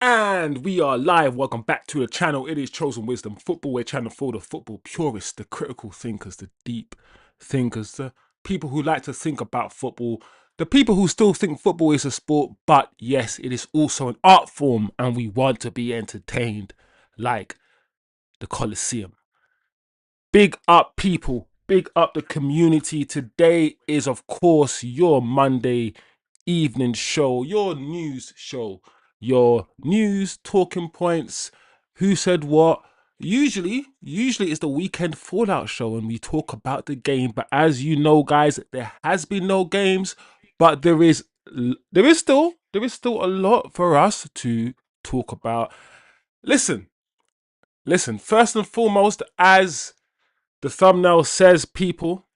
And we are live. Welcome back to the channel. It is Chosen Wisdom Football, where channel for the football purists, the critical thinkers, the deep thinkers, the people who like to think about football, the people who still think football is a sport, but yes, it is also an art form, and we want to be entertained like the Colosseum. Big up, people. Big up the community. Today is, of course, your Monday evening show, your news show, your news talking points. Who said what? Usually it's the weekend fallout show, and we talk about the game. But as you know, guys, there has been no games, but there is still a lot for us to talk about. Listen, listen. First and foremost, as the thumbnail says, people,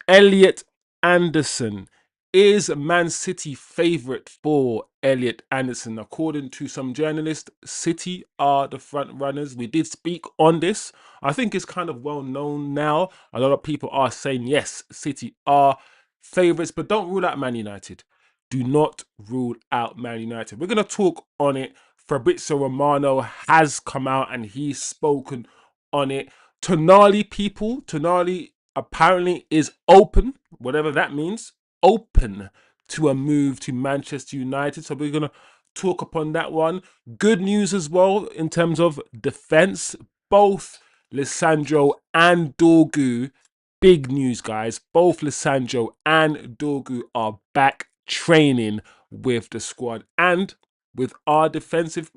Elliot Anderson. Is Man City favourite for Elliot Anderson? According to some journalists, City are the front runners. We did speak on this. I think it's kind of well known now. A lot of people are saying, yes, City are favourites, but don't rule out Man United. Do not rule out Man United. We're going to talk on it. Fabrizio Romano has come out and he's spoken on it. Tonali, people, Tonali apparently is open, whatever that means, open to a move to Manchester United. So we're going to talk upon that one. Good news as well in terms of defense. Both Lisandro and Dorgu, big news, guys. Both Lisandro and Dorgu are back training with the squad. And with our defensive,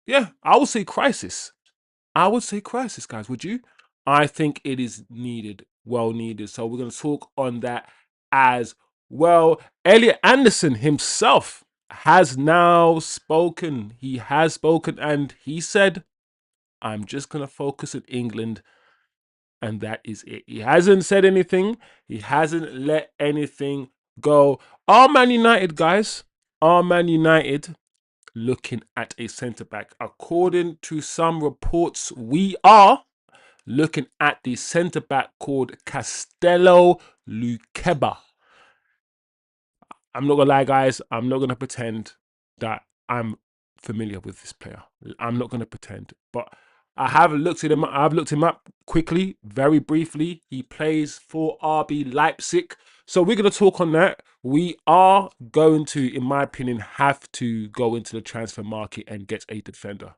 yeah, I would say crisis. I would say crisis, guys. Would you? I think it is needed, well needed. So we're going to talk on that as well. Elliot Anderson himself has now spoken. He has spoken and he said, I'm just going to focus on England. And that is it. He hasn't said anything. He hasn't let anything go. Are Man United, guys? Are Man United looking at a centre back? According to some reports, we are looking at the centre back called Castello Luqueba. I'm not gonna lie, guys. I'm not gonna pretend that I'm familiar with this player. I'm not gonna pretend, but I have looked at him. I've looked him up quickly, very briefly. He plays for RB Leipzig. So we're gonna talk on that. We are going to, in my opinion, have to go into the transfer market and get a defender.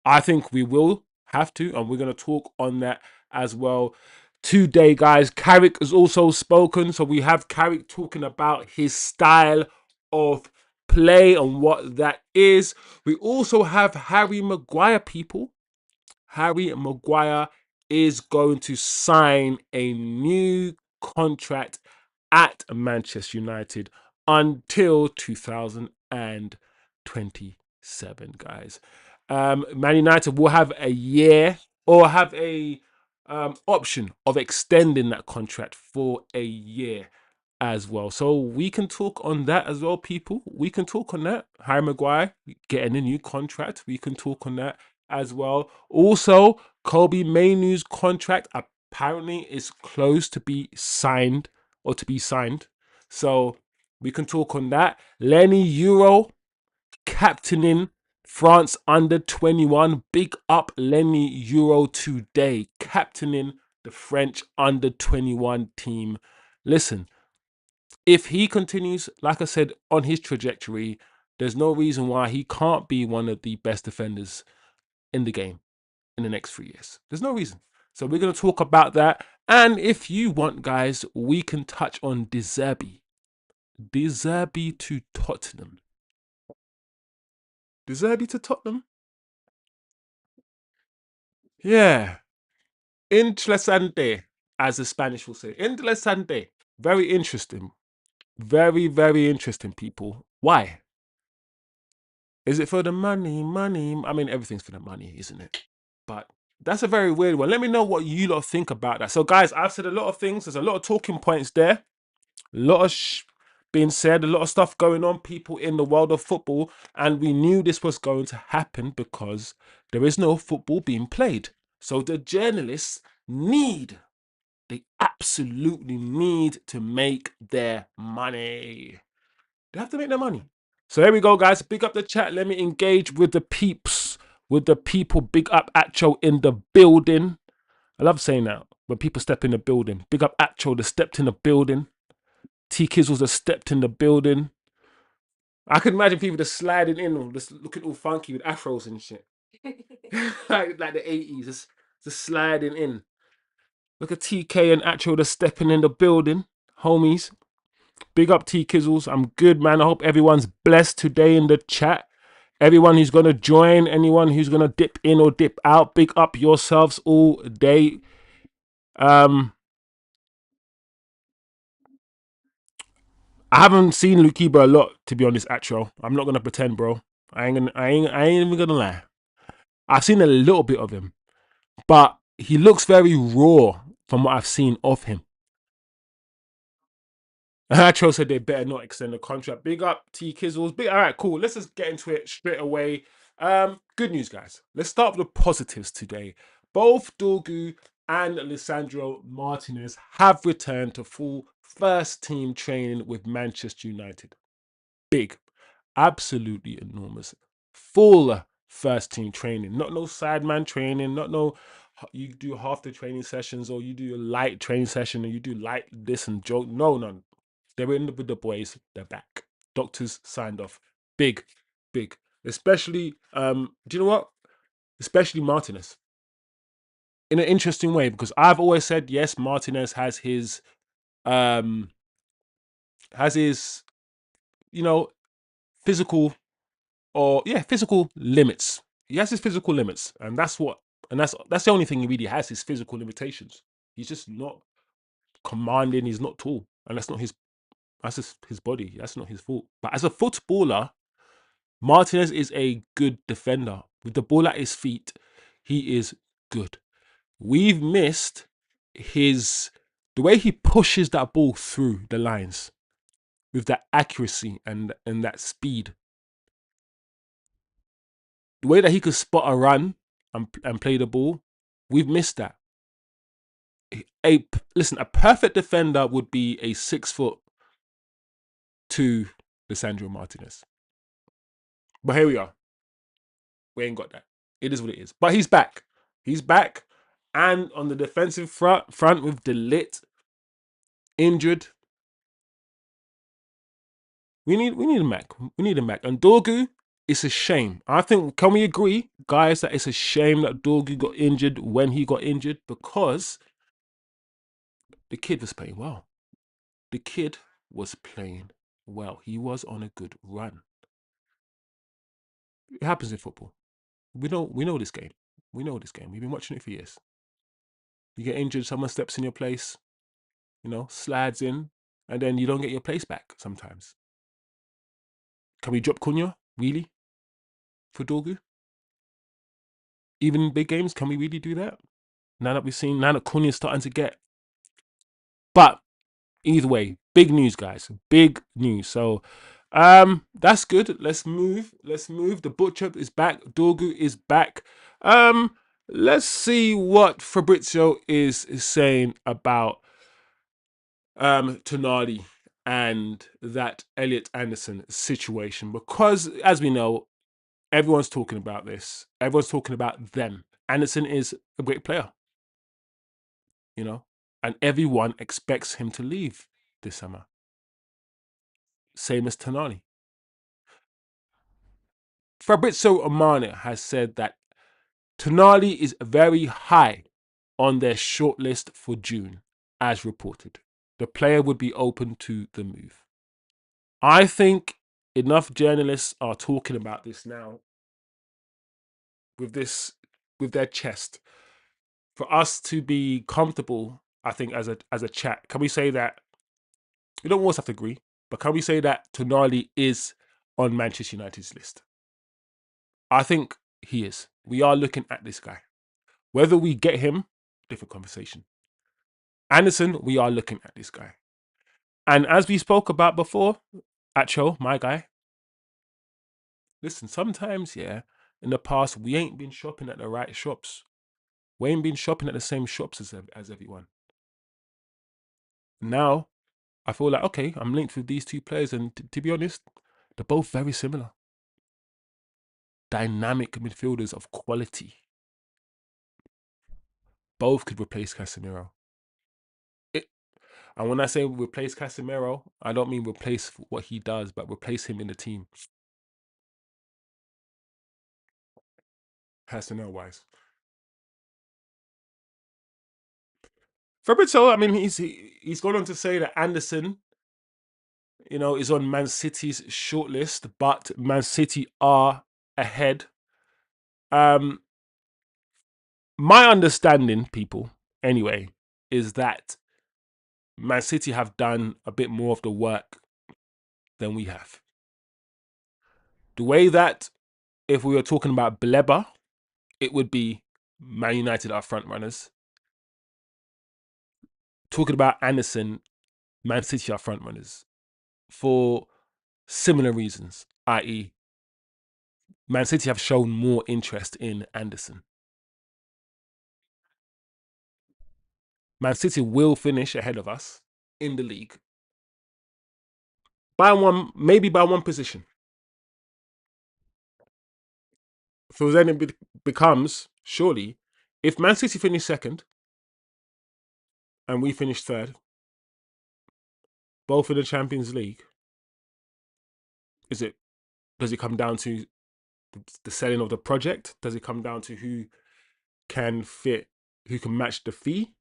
I think we will have to, and we're going to talk on that as well today, guys. Carrick has also spoken, so we have Carrick talking about his style of play and what that is. We also have Harry Maguire, people. Harry Maguire is going to sign a new contract at Manchester United until 2027, guys. Man United will have a year or have a option of extending that contract for a year as well. So we can talk on that as well, people. We can talk on that. Harry Maguire getting a new contract. We can talk on that as well. Also, Kobbie Mainoo's contract apparently is close to be signed or to be signed. So we can talk on that. Lenny Euro captaining France under 21. Big up Lenny Euro today, captaining the French under 21 team. Listen, if he continues, like I said, on his trajectory, there's no reason why he can't be one of the best defenders in the game in the next 3 years. There's no reason. So we're going to talk about that. And if you want, guys, we can touch on De Zerbi. De Zerbi to Tottenham. De Zerbi to Tottenham? Yeah. Interesante, as the Spanish will say. Interesante. Very interesting. Very, very interesting, people. Why? Is it for the money? Money? I mean, everything's for the money, isn't it? But that's a very weird one. Let me know what you lot think about that. So, guys, I've said a lot of things. There's a lot of talking points there. A lot of being said, a lot of stuff going on, people in the world of football. And we knew this was going to happen because there is no football being played. So the journalists they absolutely need to make their money. They have to make their money. So there we go, guys. Big up the chat. Let me engage with the peeps, with the people. Big up Acho in the building. I love saying that when people step in the building. Big up Acho that stepped in the building. T Kizzles that stepped in the building. I can imagine people just sliding in, just looking all funky with afros and shit. like the 80s, just sliding in. Look at TK and Acho that's stepping in the building. Homies. Big up T Kizzles. I'm good, man. I hope everyone's blessed today in the chat. Everyone who's going to join, anyone who's going to dip in or dip out, big up yourselves all day. I haven't seen Lukiba a lot, to be honest, Atro. I'm not going to pretend, bro. I ain't even going to lie. I've seen a little bit of him, but he looks very raw from what I've seen of him. Atro said they better not extend the contract. Big up T Kizzles. All right, cool. Let's just get into it straight away. Good news, guys. Let's start with the positives today. Both Dorgu and Lisandro Martínez have returned to full first team training with Manchester United. Big, absolutely enormous. Full first team training, not no sideman training, not no you do half the training sessions or you do a light training session and you do light this and joke. No. They were in with the boys. They're back. Doctors signed off. Big. Especially, do you know what? Especially Martinez. In an interesting way, because I've always said yes, Martinez has his, you know, physical physical limits. He has his physical limits, and that's the only thing he really has. His physical limitations. He's just not commanding. He's not tall, and that's just his body. That's not his fault. But as a footballer, Martinez is a good defender. With the ball at his feet, he is good. We've missed the way he pushes that ball through the lines with that accuracy and that speed. The way that he could spot a run and play the ball, we've missed that. Listen, a perfect defender would be a 6'2" Lisandro Martinez. But here we are. We ain't got that. It is what it is. But he's back. He's back. And on the defensive front with De Ligt injured, we need a Mac. We need a Mac. And Dorgu, it's a shame. I think, can we agree, guys, that it's a shame that Dorgu got injured when he got injured, because the kid was playing well. The kid was playing well. He was on a good run. It happens in football. We know this game. We know this game. We've been watching it for years. You get injured, someone steps in your place, slides in, and then you don't get your place back sometimes. Can we drop Cunha, really, for Dorgu? Even in big games, can we really do that? Now that Cunha's starting to get. But either way, big news, guys. Big news. So that's good. Let's move. The Butcher is back. Dorgu is back. Let's see what Fabrizio is saying about Tonali and that Elliot Anderson situation, because as we know, everyone's talking about this. Everyone's talking about them. Anderson is a great player, and everyone expects him to leave this summer. Same as Tonali. Fabrizio Romano has said that Tonali is very high on their shortlist for June, as reported. The player would be open to the move. I think enough journalists are talking about this now with their chest for us to be comfortable. I think as a chat, can we say that we don't always have to agree, but can we say that Tonali is on Manchester United's list? I think he is. We are looking at this guy. Whether we get him, different conversation. Anderson, we are looking at this guy. And as we spoke about before, Acho, my guy, listen, sometimes, in the past, we ain't been shopping at the right shops. We ain't been shopping at the same shops as everyone. Now, I feel like, okay, I'm linked with these two players, and to be honest, They're both very similar. Dynamic midfielders of quality. Both could replace Casemiro. It, and when I say replace Casemiro, I don't mean replace what he does, but replace him in the team. Personnel wise. Fabrizio, I mean, he's gone on to say that Anderson, is on Man City's shortlist, but Man City are ahead. My understanding, people, anyway, is that Man City have done a bit more of the work than we have. The way that if we were talking about Baleba, it would be Man United are front runners. Talking about Anderson, Man City are front runners for similar reasons, i.e., Man City have shown more interest in Anderson. Man City will finish ahead of us in the league by one, maybe by one position. So then it becomes, surely, if Man City finish second and we finish third, both in the Champions League, does it come down to the selling of the project? Does it come down to who can match the fee?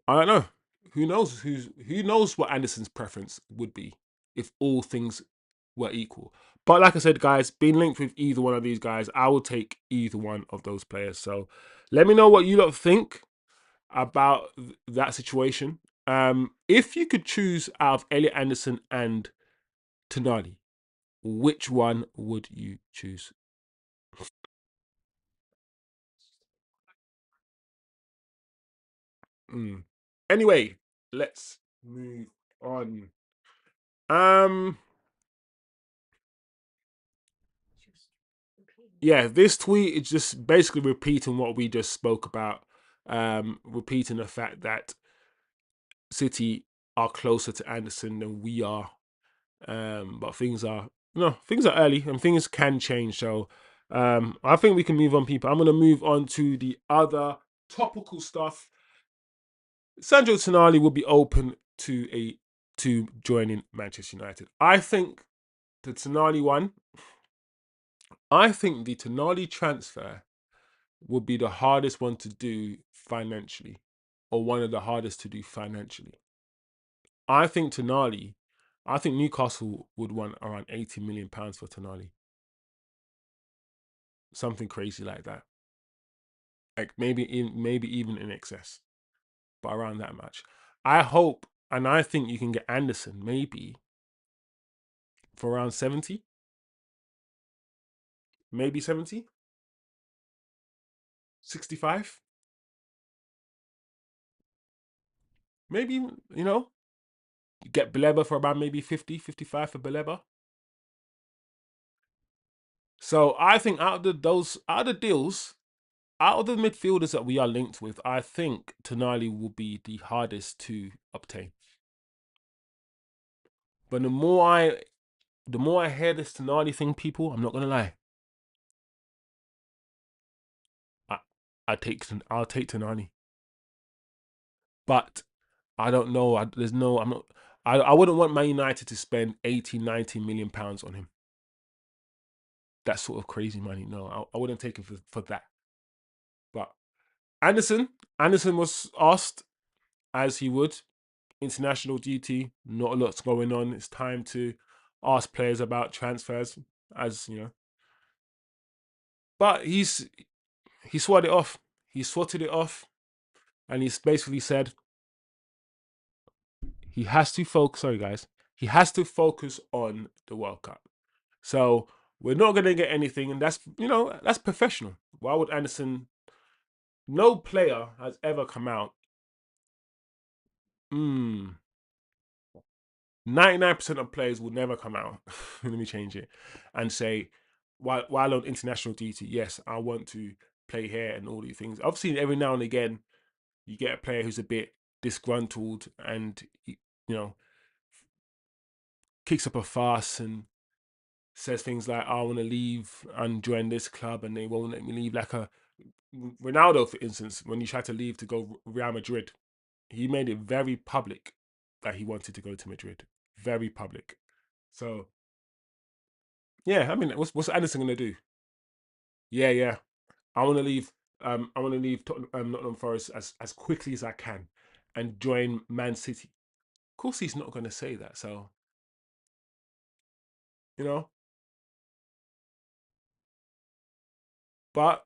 I don't know. Who knows? Who knows what Anderson's preference would be if all things were equal? But like I said, guys, being linked with either one of these guys, I will take either one of those players. So let me know what you lot think about that situation. If you could choose out of Elliot Anderson and Tonali, which one would you choose? Mm. Anyway, let's move on. Um, yeah, this tweet is just basically repeating what we just spoke about. Repeating the fact that City are closer to Anderson than we are. But things are early and things can change. So I think we can move on, people. I'm gonna move on to the other topical stuff. Sandro Tonali will be open to joining Manchester United. The Tonali one, I think the Tonali transfer would be the hardest one to do financially, or one of the hardest to do financially. I think Tonali, I think Newcastle would want around £80 million for Tonali. Something crazy like that. Like maybe even in excess, but around that much. I hope and I think you can get Anderson maybe for around 70, maybe 70, 65, maybe, get Baleba for about maybe 50, 55 for Baleba. So I think out of the deals, out of the midfielders that we are linked with, I think Tonali will be the hardest to obtain. But the more I hear this Tonali thing, people, I'm not gonna lie. I I'll take Tonali. But I don't know. I'm not. I wouldn't want Man United to spend 80, 90 million pounds on him. That sort of crazy money. No, I wouldn't take it for that. But Anderson, Anderson was asked, as he would, international duty, not a lot's going on. It's time to ask players about transfers, as you know. But he swatted it off. He swatted it off, and he's basically said he has to focus. Sorry, guys. He has to focus on the World Cup. So we're not going to get anything, and that's professional. Why would Anderson? No player has ever come out. 99% of players will never come out. Let me change it and say, while on international duty, yes, I want to play here and all these things. Obviously, every now and again, you get a player who's a bit disgruntled and you know kicks up a fuss and says things like, "I want to leave and join this club, and they won't let me leave." Like a Ronaldo, for instance, when he tried to leave to go Real Madrid, he made it very public that he wanted to go to Madrid. Very public. So yeah, I mean, what's Anderson gonna do? Yeah, yeah. I want to leave. I want to leave Nottingham Forest as quickly as I can, and join Man City. Of course, he's not gonna say that. So you know, but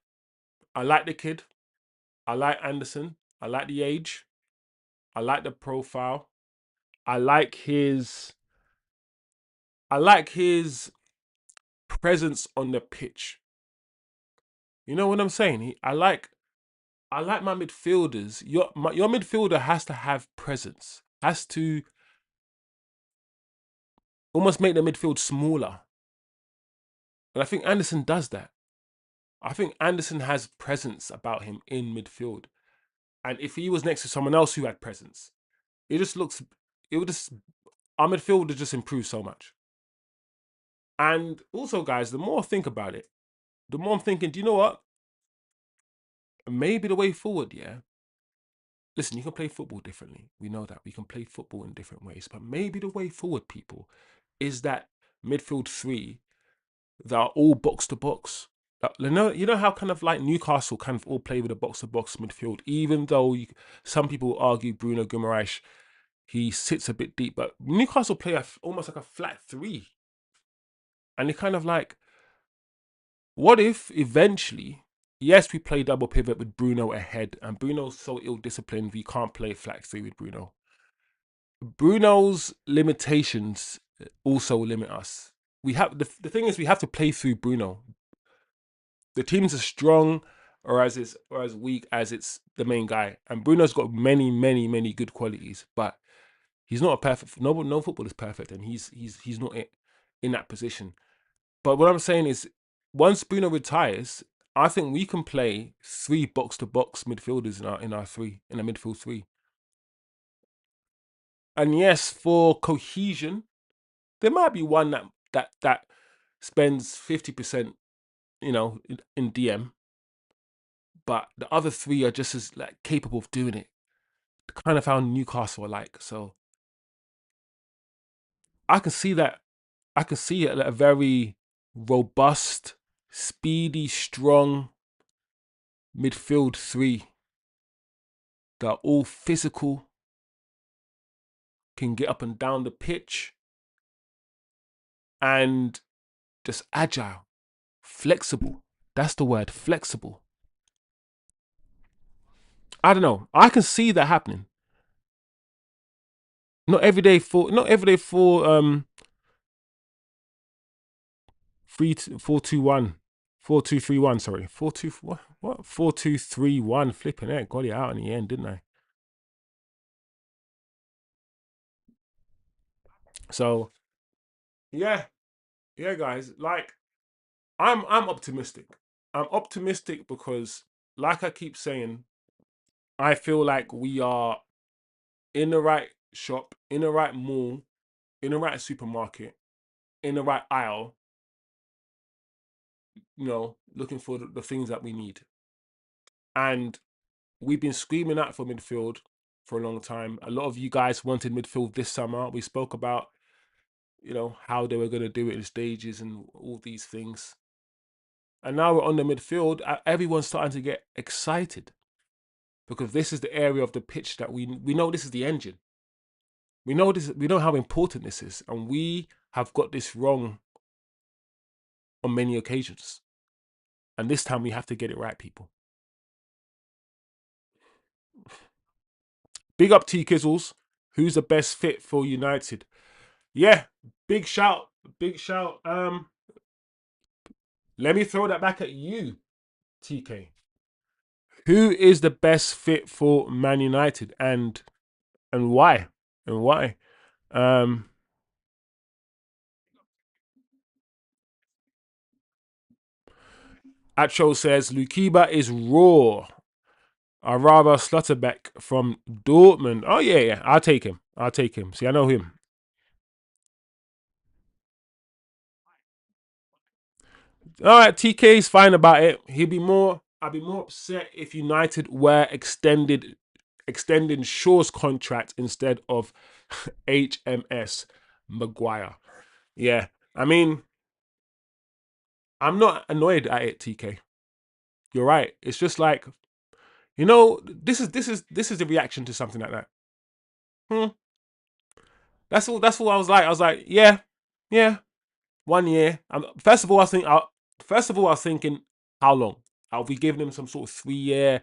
I like the kid. I like Anderson. I like the age. I like the profile. I like his. I like his presence on the pitch. You know what I'm saying? I like my midfielders. Your midfielder has to have presence. Has to almost make the midfield smaller. And I think Anderson does that. I think Anderson has presence about him in midfield. And if he was next to someone else who had presence, it just looks. It would just our midfield would just improve so much. And also, guys, the more I think about it, the more I'm thinking, do you know what? Maybe the way forward, yeah. Listen, you can play football differently. We know that. We can play football in different ways. But maybe the way forward, people, is that midfield three that are all box to box. You know how kind of like Newcastle kind of all play with a box to box midfield, even though some people argue Bruno Guimarães, he sits a bit deep, but Newcastle play almost like a flat three. And they kind of like, what if eventually, yes, we play double pivot with Bruno ahead, and Bruno's so ill disciplined, we can't play flat three with Bruno. Bruno's limitations also limit us. We have the thing is we have to play through Bruno. The team's as strong or as weak as it's the main guy, and Bruno's got many good qualities, but he's not a perfect. No football is perfect, and he's not in that position. But what I'm saying is, once Bruno retires, I think we can play three box to box midfielders in a midfield three. And yes, for cohesion, there might be one that spends 50%, in DM, but the other three are just as like capable of doing it. Kind of how Newcastle are like. So I can see that. I can see it like a very robust, speedy, strong midfield three that are all physical, can get up and down the pitch, and just agile, flexible. That's the word, flexible. I don't know. I can see that happening. Not every day for 4-2-1. 4-2-3-1, sorry. 4-2 what? 4-2-3-1. Flipping it. Got it out in the end, didn't I? So yeah. Yeah, guys. Like I'm optimistic. I'm optimistic because, like I keep saying, I feel like we are in the right shop, in the right mall, in the right supermarket, in the right aisle, looking for the things that we need. And we've been screaming out for midfield for a long time. A lot of you guys wanted midfield this summer. We spoke about, how they were going to do it in stages and all these things. And now we're on the midfield. Everyone's starting to get excited because this is the area of the pitch that we know this is the engine. We know this. We know how important this is, and we have got this wrong on many occasions. And this time we have to get it right, people. Big up T Kizzles. Who's the best fit for United? Yeah, big shout. Big shout. Let me throw that back at you, TK. Who is the best fit for Man United and why? And why? Um Acho says Lukiba is raw. I rather Slutterbeck from Dortmund. Oh yeah, yeah. I'll take him. See, I know him. All right, TK is fine about it. I'd be more upset if United were extending Shaw's contract instead of HMS Maguire. Yeah, I mean, I'm not annoyed at it, TK. You're right. It's just like, this is the reaction to something like that. Hmm. That's all. That's all I was like. I was like, yeah, yeah. 1 year. First of all, I was thinking, how long? Are we giving him some sort of 3 year?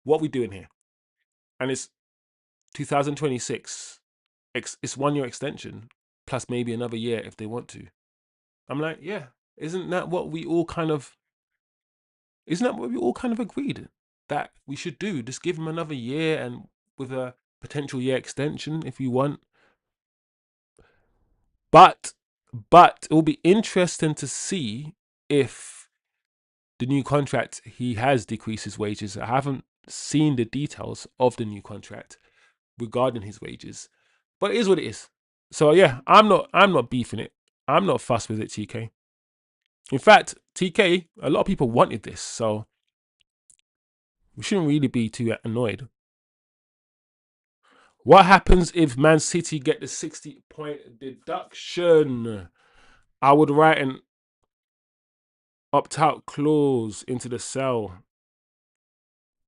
What are we doing here? And it's 2026. It's 1 year extension plus maybe another year if they want to. I'm like, yeah. Isn't that what we all kind of? Isn't that what we all kind of agreed that we should do? Just give him another year and with a potential year extension if you want. But it will be interesting to see if the new contract he has decreased his wages. I haven't seen the details of the new contract regarding his wages, but it is what it is. So yeah, I'm not beefing it. I'm not fussed with it, TK. In fact, TK, a lot of people wanted this, so we shouldn't really be too annoyed. What happens if Man City get the 60-point deduction? I would write an opt-out clause into the cell.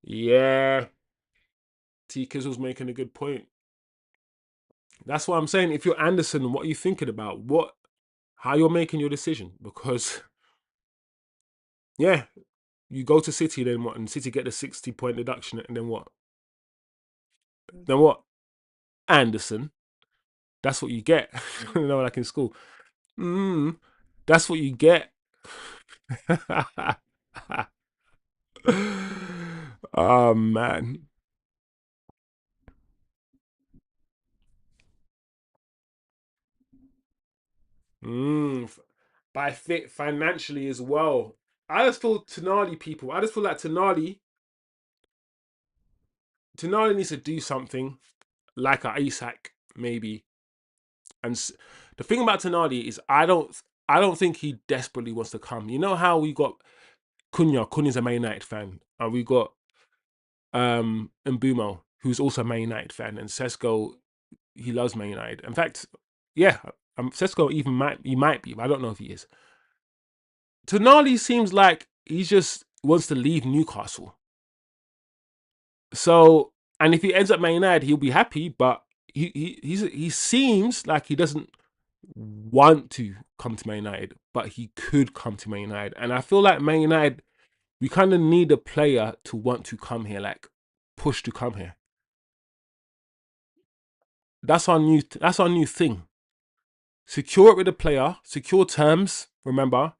Yeah, T Kizzle's making a good point. That's what I'm saying. If you're Anderson, what are you thinking about? How you're making your decision? Because yeah, you go to City, then what? And City get the 60-point deduction, and then what? Then what? Anderson. That's what you get. Like in school. That's what you get. Oh man. Mm, by fit financially as well. I just feel Tonali people. I just feel like Tonali needs to do something like a Isak maybe. And the thing about Tonali is I don't think he desperately wants to come. You know how we got Cunha. Cunha's a Man United fan, and we got Mbumo, who's also a Man United fan, and Sesko, he loves Man United. In fact, yeah, Sesko even might be, but I don't know if he is. Tonali seems like he just wants to leave Newcastle. So, and if he ends up Man United, he'll be happy. But he seems like he doesn't want to come to Man United, but he could come to Man United. And I feel like Man United, we kind of need a player to want to come here, like push to come here. That's our new thing. Secure it with the player, secure terms. Remember,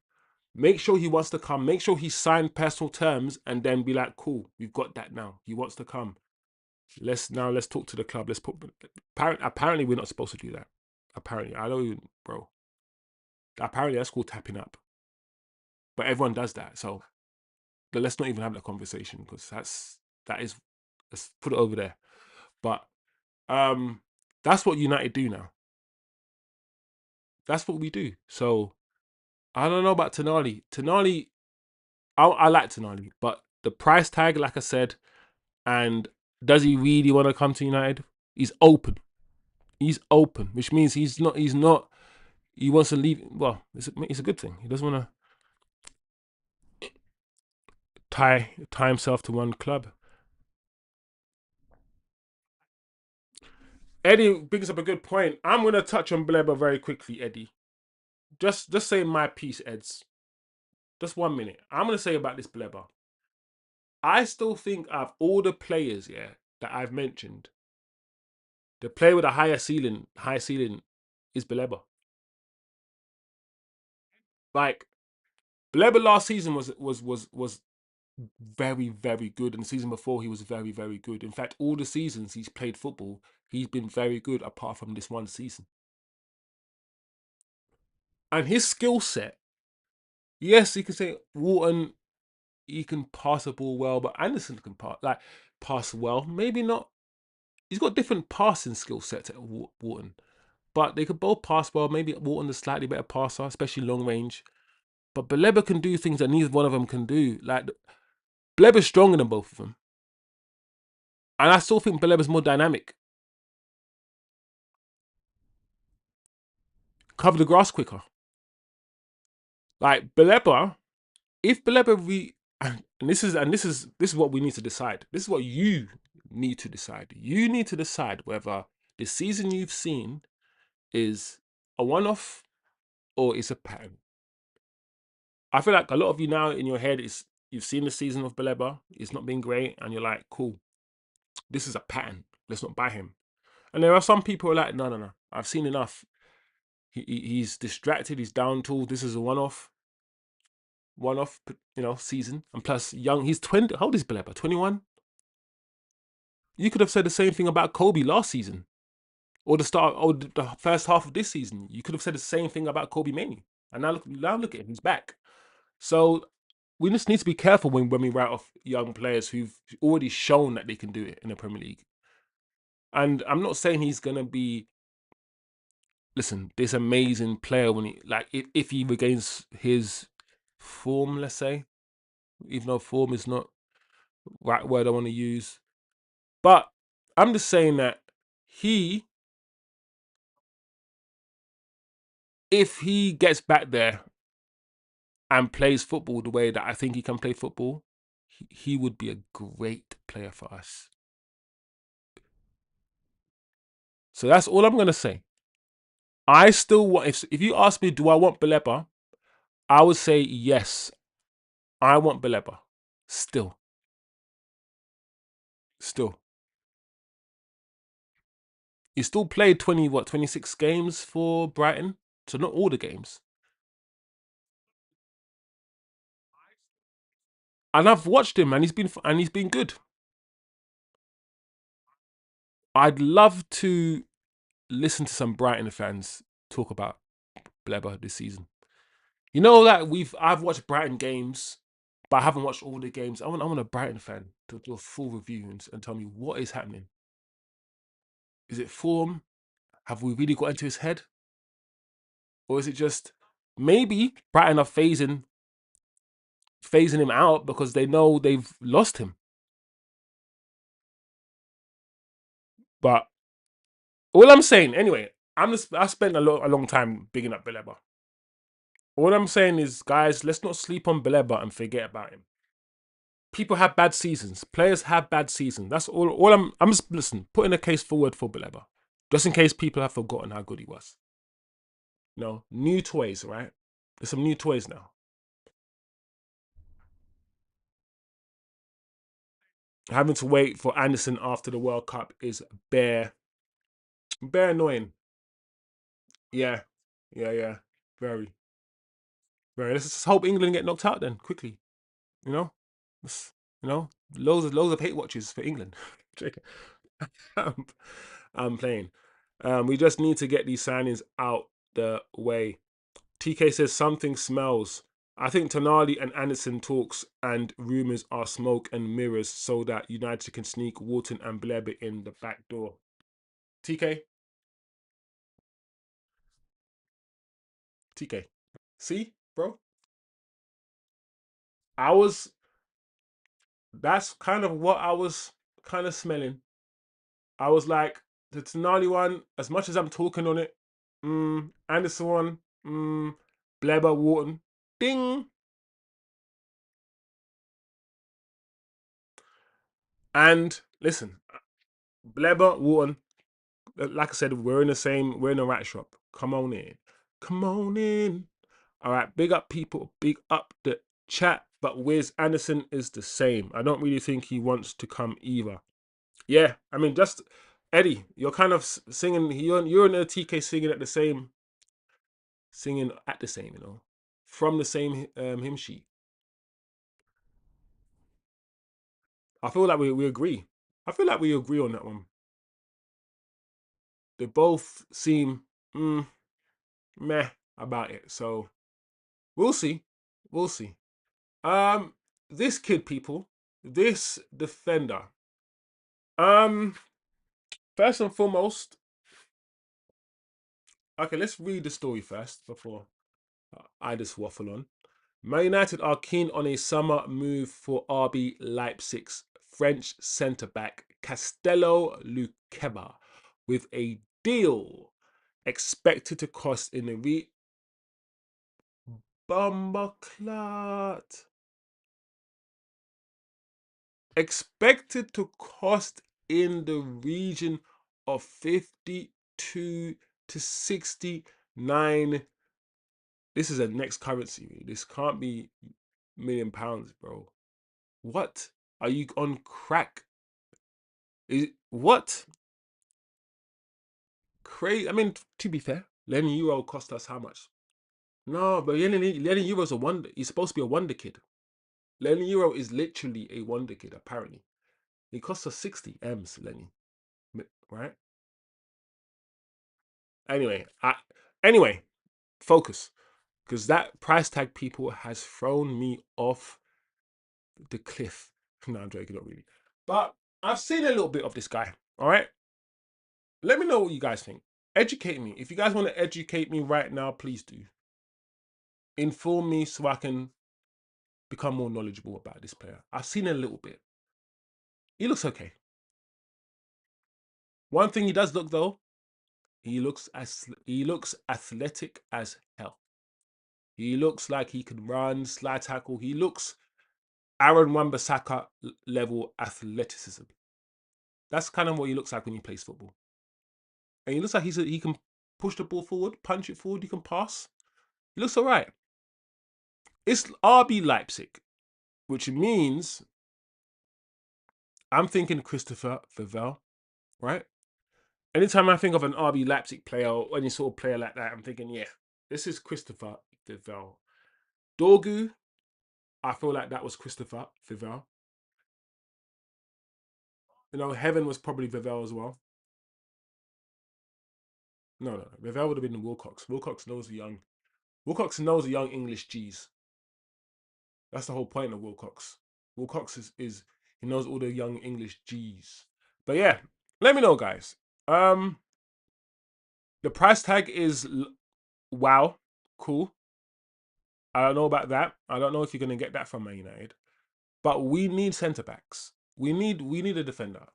make sure he wants to come. Make sure he signed personal terms, and then be like, "Cool, we've got that now. He wants to come. Let's talk to the club. Let's put." Apparently, we're not supposed to do that. Apparently, I don't, bro. Apparently, that's called tapping up. But everyone does that. So let's not even have that conversation because that is let's put it over there. But um, that's what United do now. That's what we do. So I don't know about Tonali. Tonali, I like Tonali, but the price tag, like I said, and does he really want to come to United? He's open. He's open, which means he's not. He's not. He wants to leave. Well, it's a good thing. He doesn't want to tie himself to one club. Eddie brings up a good point. I'm gonna touch on Baleba very quickly, Eddie. Just say my piece, Eds. Just 1 minute. I'm gonna say about this Baleba. I still think of all the players, yeah, that I've mentioned, the player with a higher ceiling is Baleba. Like Baleba last season was very, very good. And the season before, he was very, very good. In fact, all the seasons he's played football, he's been very good apart from this one season. And his skill set, yes, you can say Wharton, he can pass the ball well, but Anderson can pass well. Maybe not. He's got different passing skill sets at Wharton, but they could both pass well. Maybe Wharton is slightly better passer, especially long range. But Baleba can do things that neither one of them can do. Like, Baleba's stronger than both of them. And I still think Baleba's more dynamic. Cover the grass quicker. Like, Baleba, if Baleba and this is what we need to decide. This is what you need to decide. You need to decide whether the season you've seen is a one-off or it's a pattern. I feel like a lot of you now in your head is you've seen the season of Baleba, it's not been great, and you're like, cool, this is a pattern. Let's not buy him. And there are some people who are like, no, I've seen enough. He's distracted. He's down tools. This is a one-off, season. And plus, young. He's 20. How old is Baleba? 21. You could have said the same thing about Kobbie last season, or the first half of this season. You could have said the same thing about Kobbie Mainoo. And now look at him. He's back. So we just need to be careful when we write off young players who've already shown that they can do it in the Premier League. And I'm not saying he's gonna be, listen, this amazing player when if he regains his form, let's say, even though form is not the right word I want to use. But I'm just saying that if he gets back there and plays football the way that I think he can play football, he would be a great player for us. So that's all I'm gonna say. I still want, if you ask me, do I want Baleba? I would say yes. I want Baleba. Still. He still played 26 games for Brighton. So not all the games. And I've watched him and he's been good. I'd love to listen to some Brighton fans talk about Baleba this season. You know that I've watched Brighton games, but I haven't watched all the games. I want a Brighton fan to do a full review and tell me what is happening. Is it form? Have we really got into his head? Or is it just maybe Brighton are phasing him out because they know they've lost him? But all I'm saying, anyway, I spent a long time bigging up Baleba. All I'm saying is, guys, let's not sleep on Baleba and forget about him. People have bad seasons. Players have bad seasons. That's all I'm just, listen, putting a case forward for Baleba. Just in case people have forgotten how good he was. New toys, right? There's some new toys now. Having to wait for Anderson after the World Cup is bare annoying. Yeah. Very. Let's just hope England get knocked out then quickly. You know, Let's- loads of hate watches for England. I'm playing. We just need to get these signings out the way. TK says something smells. I think Tonali and Anderson talks and rumours are smoke and mirrors so that United can sneak Wharton and Baleba in the back door. TK. See, bro? That's kind of what I was kind of smelling. I was like, the Tonali one, as much as I'm talking on it, Anderson one, Baleba, Wharton, ding. And listen, Baleba, Wharton, like I said, we're in the right shop. Come on in. Come on in. All right, big up people, big up the chat. But Wiz Anderson is the same. I don't really think he wants to come either. Yeah, I mean, just Eddie, you're kind of singing. You're in the TK singing at the same, from the same hymn sheet. I feel like we agree. I feel like we agree on that one. They both seem meh about it. So we'll see. We'll see. This kid, people, this defender. First and foremost, okay, let's read the story first before I just waffle on. Man United are keen on a summer move for RB Leipzig's French centre-back Castello Luqueba, with a deal expected to cost in the Bumbleclot. Expected to cost in the region of 52 to 69. This is a next currency. This can't be £1,000,000, bro. What? Are you on crack? What? Crazy. I mean, to be fair, Lenny Euro cost us how much? No, but Lenny Euro's a wonder. He's supposed to be a wonder kid. Lenny Euro is literally a wonder kid, apparently. He costs us 60 M's, Lenny. Right? Anyway, focus. Because that price tag, people, has thrown me off the cliff. No, I'm joking, not really. But I've seen a little bit of this guy. All right. Let me know what you guys think. Educate me. If you guys want to educate me right now, please do. Inform me so I can become more knowledgeable about this player. I've seen a little bit. He looks okay. One thing he does look though, he looks athletic as hell. He looks like he can run, slide tackle. He looks Aaron Wan-Bissaka level athleticism. That's kind of what he looks like when he plays football. And he looks like he can push the ball forward, punch it forward, he can pass. He looks all right. It's RB Leipzig, which means I'm thinking Christopher Vivell, right? Anytime I think of an RB Leipzig player or any sort of player like that, I'm thinking, yeah, this is Christopher Vivell. Dorgu, I feel like that was Christopher Vivell. You know, Heaven was probably Vivell as well. No. Vivell would have been Wilcox. Wilcox knows the young English G's. That's the whole point of Wilcox. Wilcox is he knows all the young English G's. But yeah, let me know, guys. The price tag is wow, cool. I don't know about that. I don't know if you're gonna get that from Man United. But we need centre backs. We need a defender.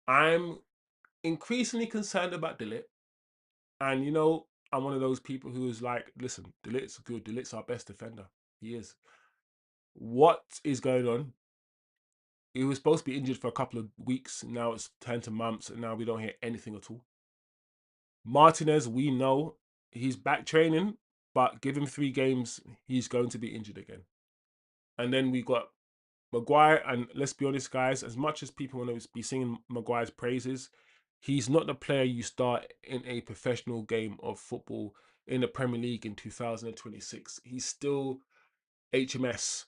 I'm increasingly concerned about Dillit. And you know, I'm one of those people who is like, listen, Dillit's good. Dillit's our best defender. He is. What is going on? He was supposed to be injured for a couple of weeks. Now it's turned to months, and now we don't hear anything at all. Martínez, we know he's back training, but give him 3 games, he's going to be injured again. And then we got Maguire, and let's be honest, guys, as much as people want to be singing Maguire's praises, he's not the player you start in a professional game of football in the Premier League in 2026. He's still HMS.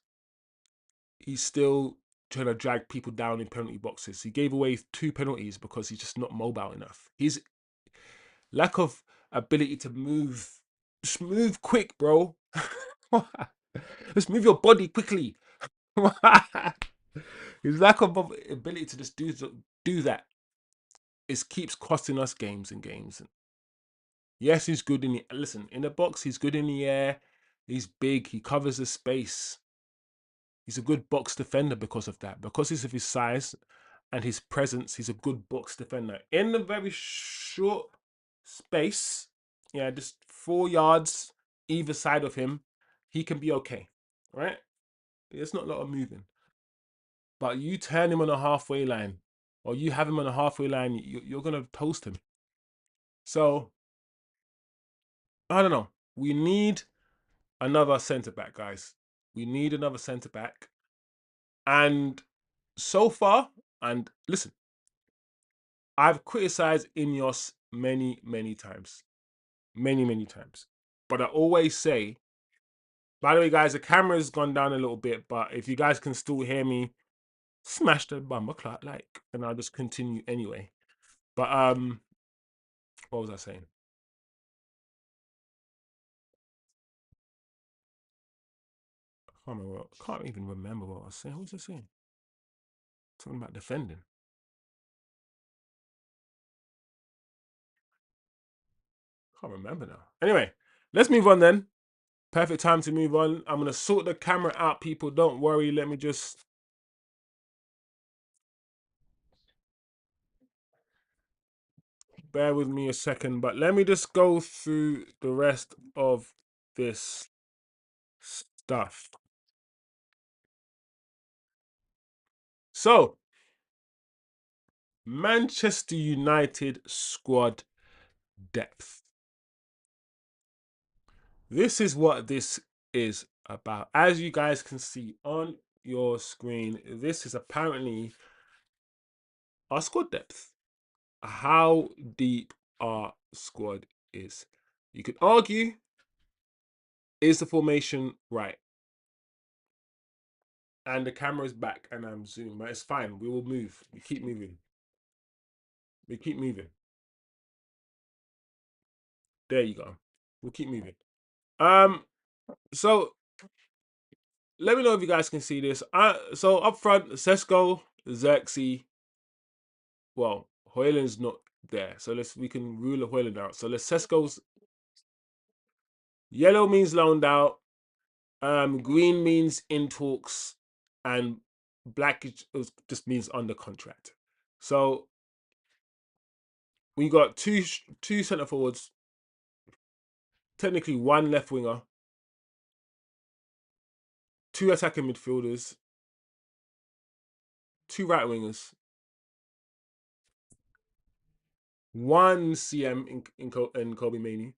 He's still trying to drag people down in penalty boxes. He gave away 2 penalties because he's just not mobile enough. His lack of ability to move, just move quick, bro. Just move your body quickly. His lack of ability to just do that keeps costing us games and games. Yes, he's good in the box. He's good in the air. He's big. He covers the space. He's a good box defender because of that. Because of his size and his presence, he's a good box defender. In the very short space, yeah, just 4 yards either side of him, he can be okay, right? There's not a lot of moving. But you turn him on a halfway line, or you have him on a halfway line, you're going to toast him. So, I don't know. We need another centre back, guys. We need another centre back. And so far, and listen, I've criticized Ineos many, many times. Many, many times. But I always say, by the way, guys, the camera's gone down a little bit, but if you guys can still hear me, smash the bumper clock like, and I'll just continue anyway. But what was I saying? Can't even remember what I was saying. What was I saying? Talking about defending. Can't remember now. Anyway, let's move on then. Perfect time to move on. I'm gonna sort the camera out, people. Don't worry. Let me just. Bear with me a second, but let me just go through the rest of this stuff. So, Manchester United squad depth. This is what this is about. As you guys can see on your screen, this is apparently our squad depth. How deep our squad is. You could argue, is the formation right? And the camera's back and I'm zooming, but it's fine. We will move. We keep moving. We keep moving. There you go. We'll keep moving. So let me know if you guys can see this. So up front, Sesko, Xerxes. Well, Hoyland's not there, so we can rule Hoyland out. So let's Sesko's. Yellow means loaned out. Green means in talks, and black just means under contract. So we got two centre forwards, technically one left winger, two attacking midfielders, two right wingers, one CM in Kobbie Mainoo,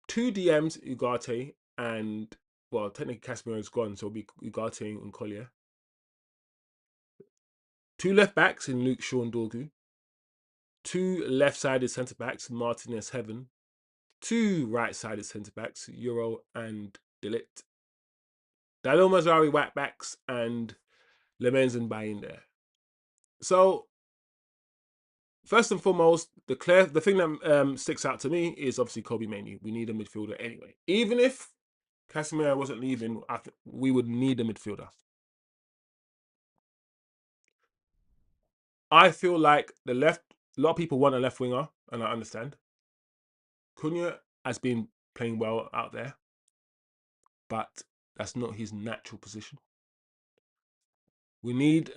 two DMs, Ugarte, and well, technically Casemiro is gone, so it'll be Ugarte and Collier. Two left backs in Luke Shaw and Dorgu. Two left-sided centre backs, Martínez, Heaven. Two right-sided centre backs, Euro and Delit. Dalot Mazari whack backs and Lemens and Bain there. So first and foremost, the thing that sticks out to me is obviously Kobbie Mainoo. We need a midfielder anyway. Even if Casemiro wasn't leaving, we would need a midfielder. I feel like a lot of people want a left winger, and I understand. Cunha has been playing well out there, but that's not his natural position. We need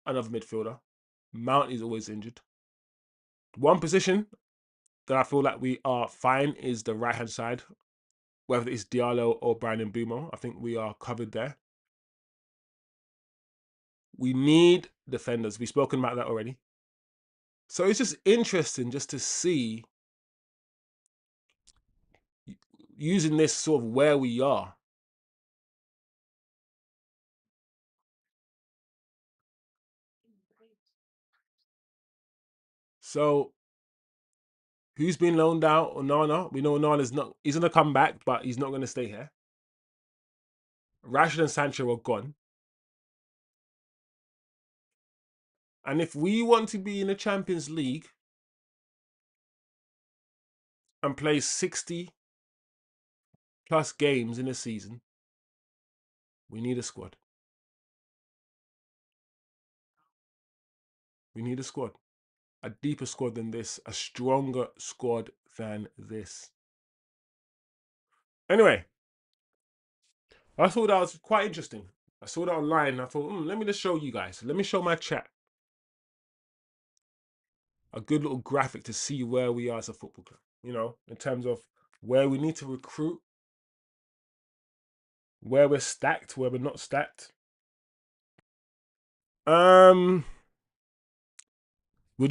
another midfielder. Mount is always injured. One position that I feel like we are fine is the right-hand side, whether it's Diallo or Brian Mbeumo. I think we are covered there. We need defenders. We've spoken about that already. So it's just interesting just to see using this sort of where we are. So who's been loaned out? Onana. We know Onana's not. He's gonna come back, but he's not gonna stay here. Rashford and Sancho are gone. And if we want to be in the Champions League and play 60 plus games in a season, we need a squad. We need a squad. A deeper squad than this. A stronger squad than this. Anyway, I thought that was quite interesting. I saw that online and I thought, let me just show you guys. Let me show my chat a good little graphic to see where we are as a football club, you know, in terms of where we need to recruit, where we're stacked, where we're not stacked. Would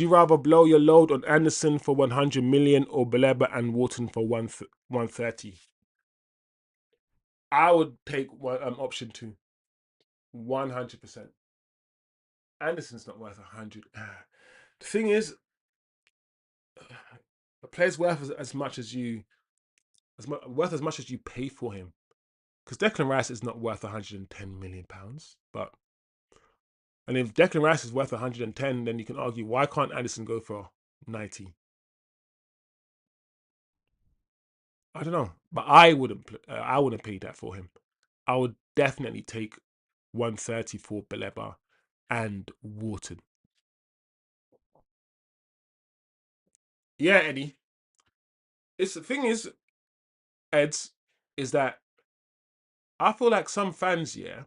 you rather blow your load on Anderson for 100 million or Baleba and Wharton for 130? I would take option 2. 100%. Anderson's not worth 100. The thing is, a player's worth as much as you, worth as much as you pay for him. Because Declan Rice is not worth 110 million pounds, but and if Declan Rice is worth 110, then you can argue why can't Anderson go for 90? I don't know, but I wouldn't pay that for him. I would definitely take 130 for Baleba and Wharton. Yeah, Eddie. The thing is, Eds, is that I feel like some fans, yeah,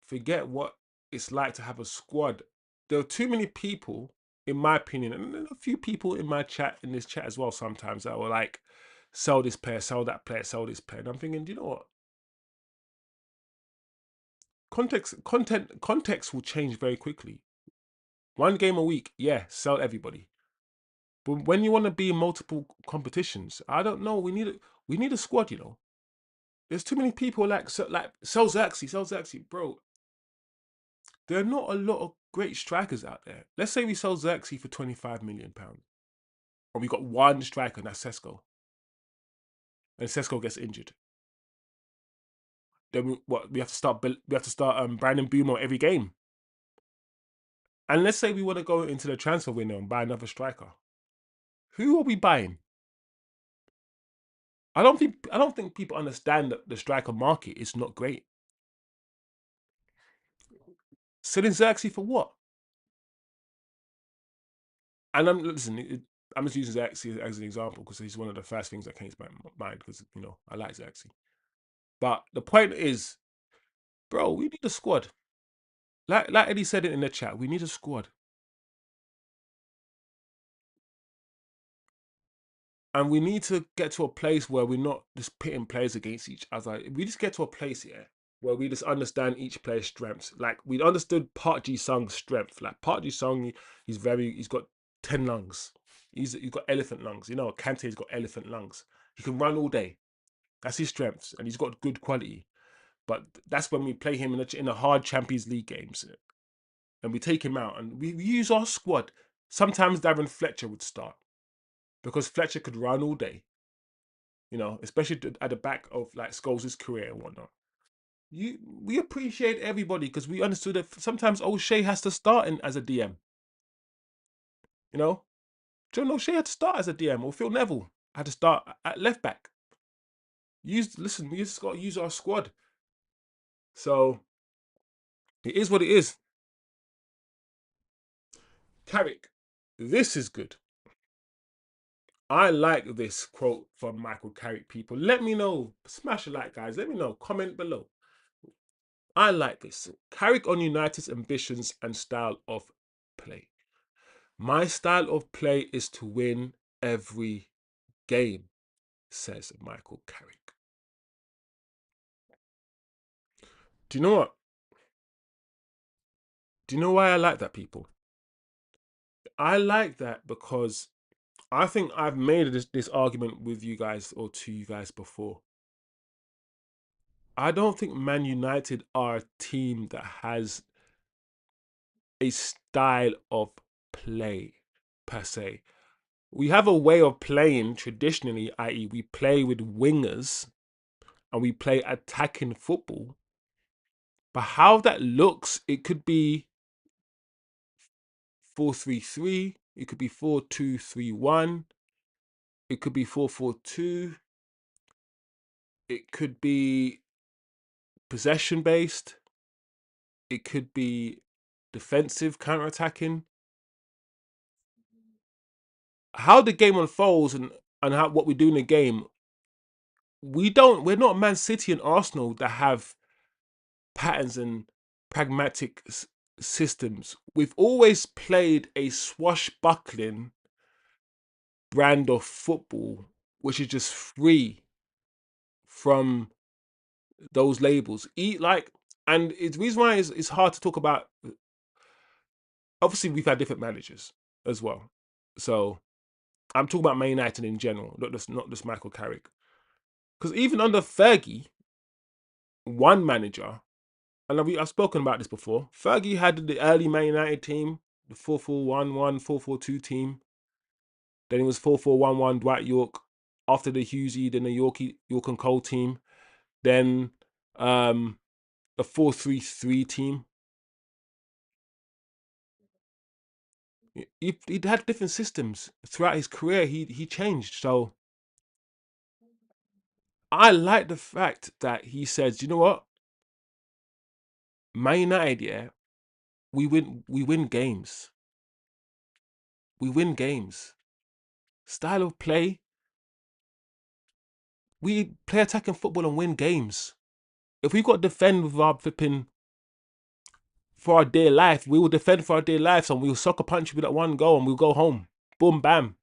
forget what it's like to have a squad. There are too many people, in my opinion, and a few people in my chat, in this chat as well, sometimes that were like, sell this player, sell that player, sell this player. And I'm thinking, do you know what? Context will change very quickly. One game a week, yeah, sell everybody. But when you want to be in multiple competitions, I don't know. We need a squad, you know. There's too many people like sell Zaxi, sell Zaxi, bro. There are not a lot of great strikers out there. Let's say we sell Xerxes for £25 million, and we got one striker, and that's Sesko, and Sesko gets injured. Then we have to start. We have to start Brandon Boomer every game. And let's say we want to go into the transfer window and buy another striker. Who are we buying? I don't think people understand that the striker market is not great. Selling Xerxes for what? And I'm just using Xerxes as an example because he's one of the first things that came to my mind because I like Xerxes. But the point is, bro, we need a squad. Like Eddie said it in the chat, we need a squad. And we need to get to a place where we're not just pitting players against each other. We just get to a place here where we just understand each player's strengths. Like we understood Park Ji Sung's strength. Like Park Ji Sung, he's got 10 lungs. He's got elephant lungs. Kante's got elephant lungs. He can run all day. That's his strengths, and he's got good quality. But that's when we play him in the hard Champions League games, and we take him out, and we use our squad. Sometimes Darren Fletcher would start because Fletcher could run all day, especially at the back of like Scholes' career and whatnot. We appreciate everybody because we understood that sometimes O'Shea has to start as a DM. John O'Shea had to start as a DM, or Phil Neville had to start at left back. Listen, we just got to use our squad. So it is what it is. Carrick, this is good. I like this quote from Michael Carrick, people. Let me know. Smash a like, guys. Let me know. Comment below. I like this. Carrick on United's ambitions and style of play. My style of play is to win every game, says Michael Carrick. Do you know what? Do you know why I like that, people? I like that because I think I've made this argument with you guys or to you guys before. I don't think Man United are a team that has a style of play per se. We have a way of playing traditionally, i.e., we play with wingers and we play attacking football. But how that looks, it could be 4-3-3, it could be 4-2-3-1, it could be 4-4-2, it could be possession based, it could be defensive counter-attacking. How the game unfolds and how what we do in the game, we're not Man City and Arsenal that have patterns and pragmatic systems. We've always played a swashbuckling brand of football, which is just free from those labels. And the reason why it's hard to talk about. Obviously, we've had different managers as well, so I'm talking about Man United in general, not just Michael Carrick. Because even under Fergie, one manager, and I've spoken about this before, Fergie had the early Man United team, the 4-4-1-1, 4-4-2 team. Then it was 4-4-1-1 Dwight York. After the Hughesy, then the York and Cole team. Then a 4-3-3 team. He'd had different systems throughout his career. He changed. So I like the fact that he says, you know what? Man United, yeah, we win games. We win games. Style of play, we play attacking football and win games. If we got to defend with our flipping for our dear life, we will defend for our dear lives and we'll sucker punch with that one goal and we'll go home. Boom, bam.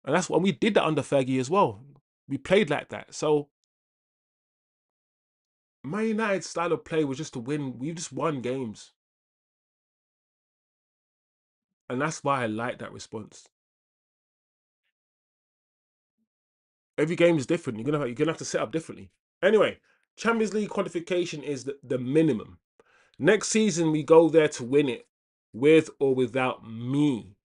And that's what we did that under Fergie as well. We played like that. So Man United's style of play was just to win. We just won games. And that's why I like that response. Every game is different. You're gonna have to set up differently. Anyway, Champions League qualification is the minimum. Next season we go there to win it, with or without me.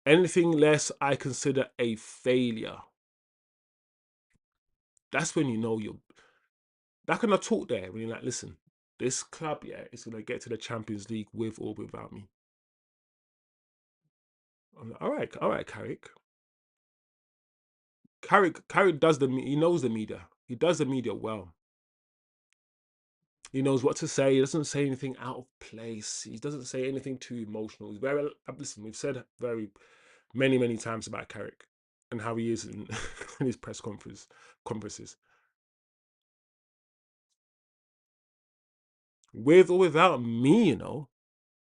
Anything less, I consider a failure. That's when you know you're. That kind of talk there when you're like, listen, this club, yeah, is gonna get to the Champions League with or without me. I'm like, all right, Carrick. Carrick does he knows the media. He does the media well. He knows what to say. He doesn't say anything out of place. He doesn't say anything too emotional. He's very, listen, we've said very many times about Carrick and how he is in, in his press conferences. With or without me, you know.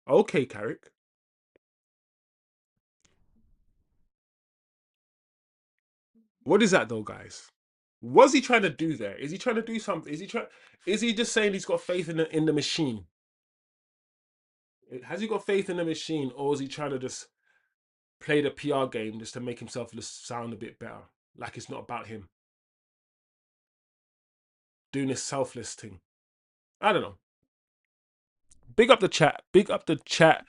Okay, Carrick. What is that though, guys? What's he trying to do there? Is he trying to do something? Is he just saying he's got faith in the machine? Has he got faith in the machine, or is he trying to just play the PR game just to make himself sound a bit better? Like it's not about him. Doing this selfless thing. I don't know. Big up the chat. Big up the chat.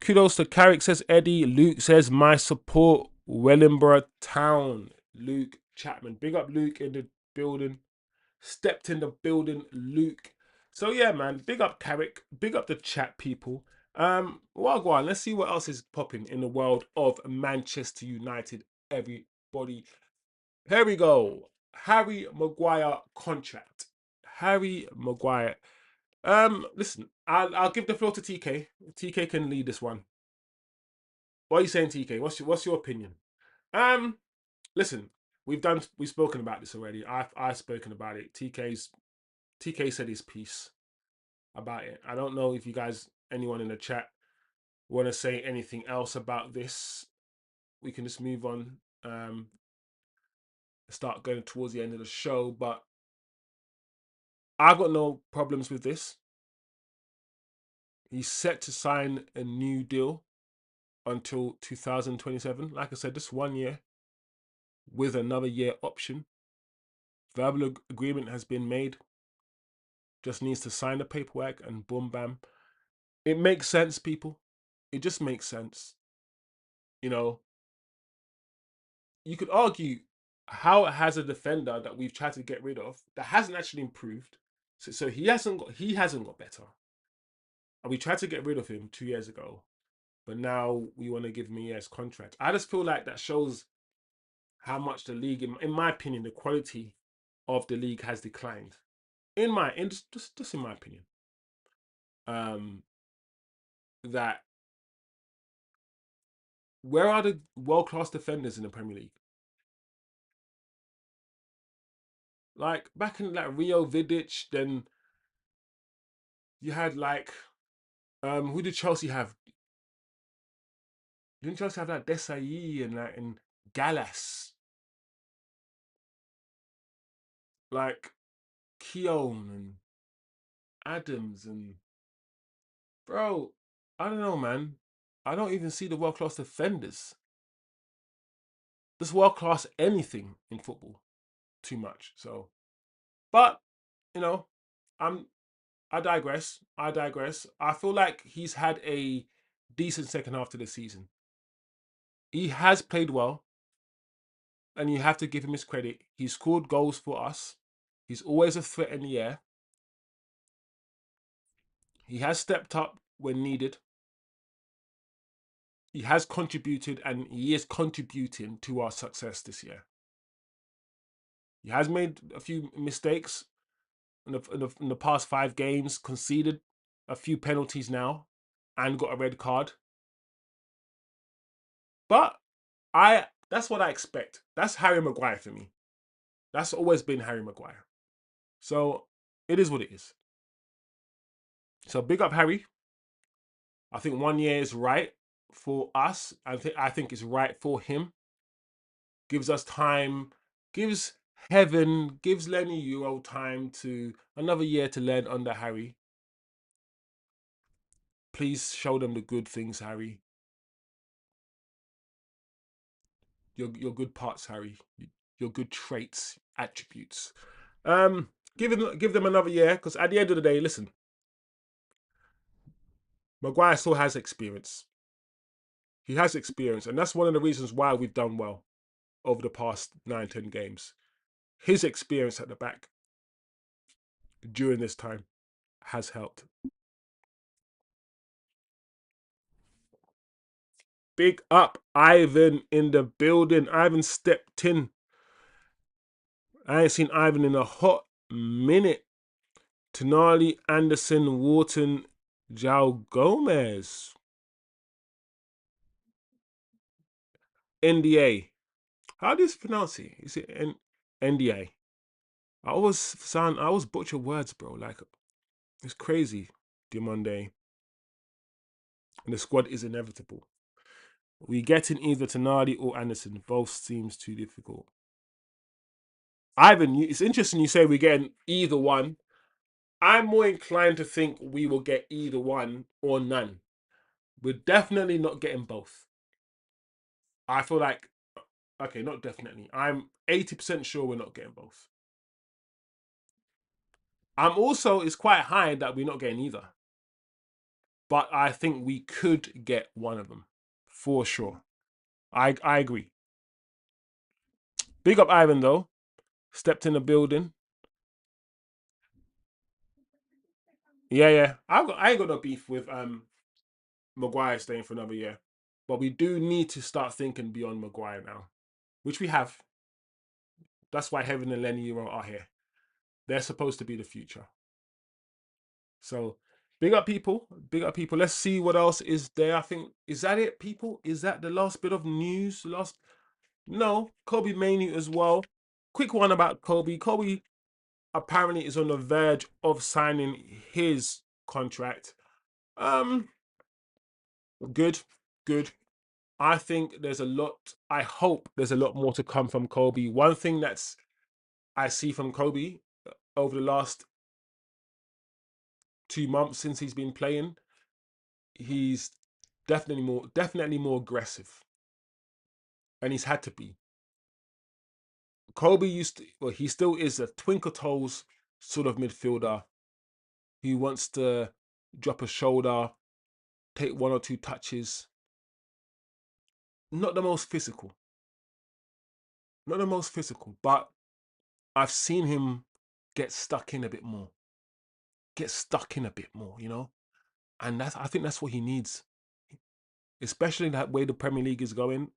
Kudos to Carrick, says Eddie. Luke says, my support, Wellingborough Town. Luke Chapman. Big up Luke in the building. Stepped in the building, Luke. So yeah, man. Big up Carrick. Big up the chat, people. Well, go on. Let's see what else is popping in the world of Manchester United. Everybody. Here we go. Harry Maguire contract. Harry Maguire. Listen, I'll give the floor to TK. TK can lead this one. What are you saying, TK? What's your opinion? Listen, we've spoken about this already. I've spoken about it. TK said his piece about it. I don't know if you guys, anyone in the chat, want to say anything else about this. We can just move on. Start going towards the end of the show, but I've got no problems with this. He's set to sign a new deal until 2027. Like I said, just 1 year with another year option. Verbal agreement has been made. Just needs to sign the paperwork and boom, bam. It makes sense, people. It just makes sense. You know, you could argue how has a defender that we've tried to get rid of that hasn't actually improved. So he hasn't got better. And we tried to get rid of him 2 years ago, but now we want to give him a year's contract. I just feel like that shows how much the league, in my opinion, the quality of the league has declined. Just in my opinion, that where are the world-class defenders in the Premier League? Like back in like Rio Vidic, then you had like who did Chelsea have? Didn't Chelsea have like Desai and Gallas? Like Keown and Adams and bro, I don't know, man. I don't even see the world class defenders. This world class anything in football too much. So, but you know, I'm I digress. I digress. I feel like he's had a decent second half to the season. He has played well, and you have to give him his credit. He scored goals for us. He's always a threat in the air. He has stepped up when needed. He has contributed, and he is contributing to our success this year. He has made a few mistakes in the past 5 games, conceded a few penalties now, and got a red card. But that's what I expect. That's Harry Maguire for me. That's always been Harry Maguire. So it is what it is. So big up Harry. I think 1 year is right for us. I think it's right for him. Gives us time, gives Heaven, gives Lenny Euro time to another year to learn under Harry. Please show them the good things, Harry. Your good parts, Harry. Your good traits, attributes. Give them another year, because at the end of the day, listen, Maguire still has experience. He has experience, and that's one of the reasons why we've done well over the past 9, 10 games. His experience at the back during this time has helped. Big up Ivan in the building. Ivan stepped in. I ain't seen Ivan in a hot minute. Tonali, Anderson, Wharton, João Gomez. NDA. How do you pronounce it? Is it NDA? I always butcher words, bro. Like, it's crazy. Monday. And the squad is inevitable. We get in either Tonali or Anderson. Both seems too difficult. Ivan, it's interesting you say we're getting either one. I'm more inclined to think we will get either one or none. We're definitely not getting both. I feel like, okay, not definitely. I'm 80% sure we're not getting both. It's quite high that we're not getting either. But I think we could get one of them for sure. I agree. Big up Ivan though. Stepped in the building. Yeah, yeah. I ain't got no beef with Maguire staying for another year. But we do need to start thinking beyond Maguire now. Which we have. That's why Heaven and Lenny Euro are here. They're supposed to be the future. So big up people. Big up people. Let's see what else is there. I think, is that it, people? Is that the last bit of news? No, Kobbie Mainoo as well. Quick one about Kobbie. Kobbie apparently is on the verge of signing his contract. Good, good. I think there's a lot. I hope there's a lot more to come from Kobbie. One thing I see from Kobbie over the last 2 months since he's been playing, he's definitely more aggressive, and he's had to be. Kobbie he still is a twinkle toes sort of midfielder. He wants to drop a shoulder, take one or two touches. Not the most physical. Not the most physical, but I've seen him get stuck in a bit more. Get stuck in a bit more, And I think that's what he needs. Especially that way the Premier League is going.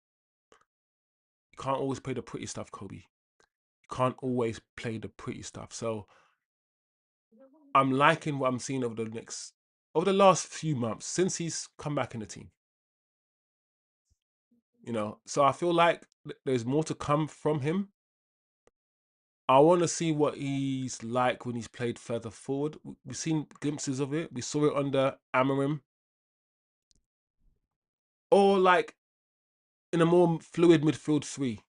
You can't always play the pretty stuff, Kobbie. You can't always play the pretty stuff. So I'm liking what I'm seeing over the last few months since he's come back in the team. So I feel like there's more to come from him. I want to see what he's like when he's played further forward. We've seen glimpses of it. We saw it under Amorim. Or like in a more fluid midfield three,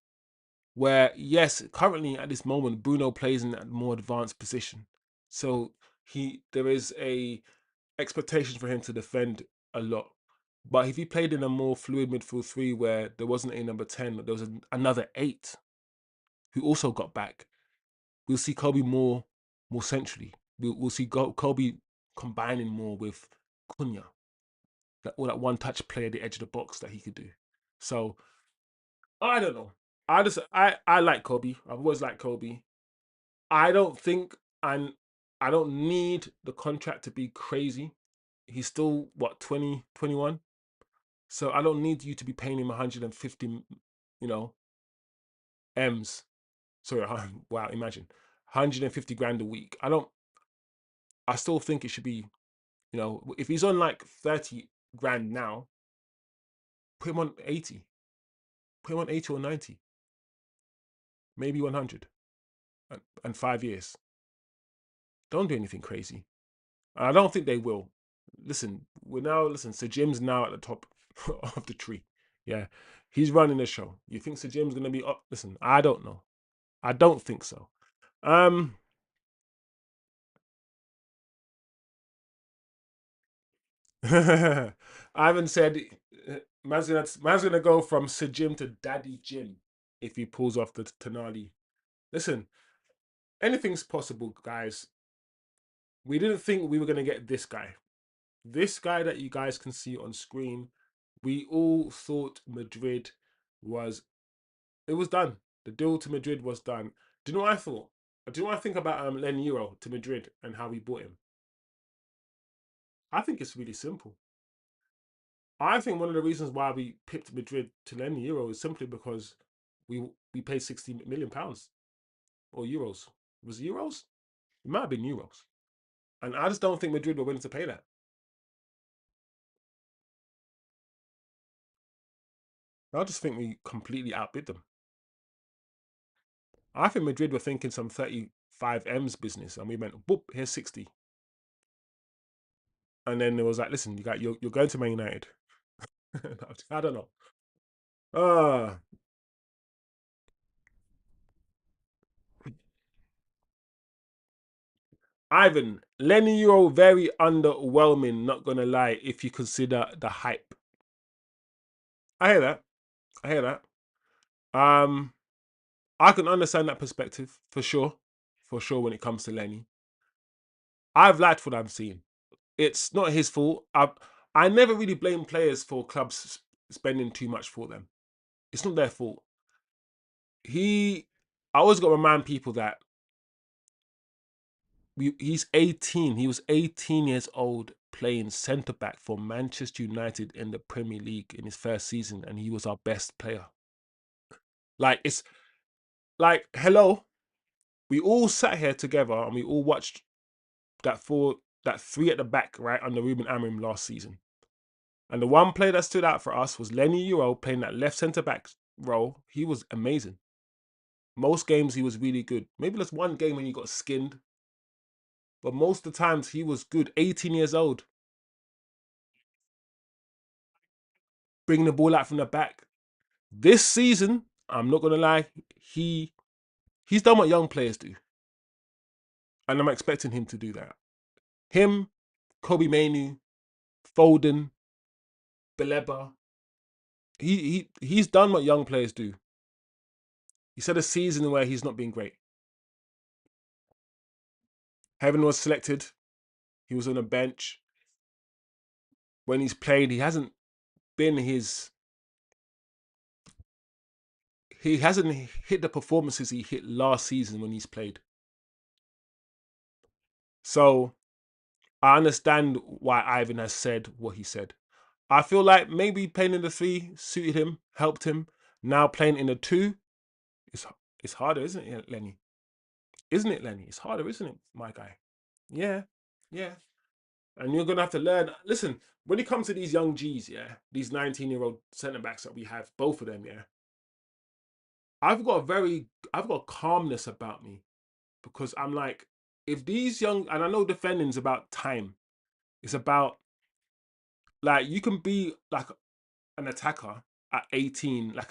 where, yes, currently at this moment, Bruno plays in that more advanced position. So there is a expectation for him to defend a lot. But if he played in a more fluid midfield three where there wasn't a number 10, but there was another 8 who also got back, we'll see Kobbie more centrally. We'll see Kobbie combining more with Cunha, that one-touch play at the edge of the box that he could do. So I don't know. I like Kobbie. I've always liked Kobbie. I don't think I don't need the contract to be crazy. He's still what, 20, 21? So I don't need you to be paying him 150, M's. Sorry, wow, imagine 150 grand a week. I still think it should be, if he's on like 30 grand now, put him on 80. Put him on 80 or 90. Maybe 100. and 5 years. Don't do anything crazy. I don't think they will. Listen, Sir Jim's now at the top of the tree. Yeah. He's running the show. You think Sir Jim's gonna be up? Listen, I don't know. I don't think so. Um Ivan said man's gonna go from Sir Jim to Daddy Jim if he pulls off the Tonali. Listen, anything's possible, guys. We didn't think we were gonna get this guy. This guy that you guys can see on screen, we all thought Madrid was it was done. The deal to Madrid was done. Do you know what I thought? Do you know what I think about Len Euro to Madrid and how we bought him? I think it's really simple. I think one of the reasons why we pipped Madrid to Len Euro is simply because we paid £60 million or euros. Was it euros? It might have been euros. And I just don't think Madrid were willing to pay that. I just think we completely outbid them. I think Madrid were thinking some 35 M's business, and we went, boop, here's 60. And then it was like, listen, you're going to Man United. I don't know. Uh Ivan, Lenny Euro very underwhelming, not gonna lie, if you consider the hype. I hear that. I hear that. Um, I can understand that perspective for sure. For sure when it comes to Lenny. I've liked what I've seen. It's not his fault. I never really blame players for clubs spending too much for them. It's not their fault. I always got to remind people that he's 18. He was 18 years old playing centre back for Manchester United in the Premier League in his first season, and he was our best player. Like it's like hello, we all sat here together and we all watched that three at the back right under Ruben Amorim last season. And the one player that stood out for us was Lenny Euro playing that left centre back role. He was amazing. Most games he was really good. Maybe there's one game when he got skinned, but most of the times he was good. 18 years old, bringing the ball out from the back. This season, I'm not gonna lie, he's done what young players do, and I'm expecting him to do that. Him, Kobbie Mainoo, Foden, Baleba. He's done what young players do. He's had a season where he's not been great. Heaven was selected. He was on a bench. When he's played, he hasn't been his. He hasn't hit the performances he hit last season when he's played. So I understand why Ivan has said what he said. I feel like maybe playing in the three suited him, helped him. Now playing in the two, it's harder, isn't it, Lenny? Isn't it, Lenny? It's harder, isn't it, my guy? Yeah, yeah. And you're gonna have to learn. Listen, when it comes to these young G's, yeah, these 19-year-old centre backs that we have, both of them, yeah, I've got calmness about me because I'm like, if these young, and I know defending's about time, it's about like you can be like an attacker at 18, like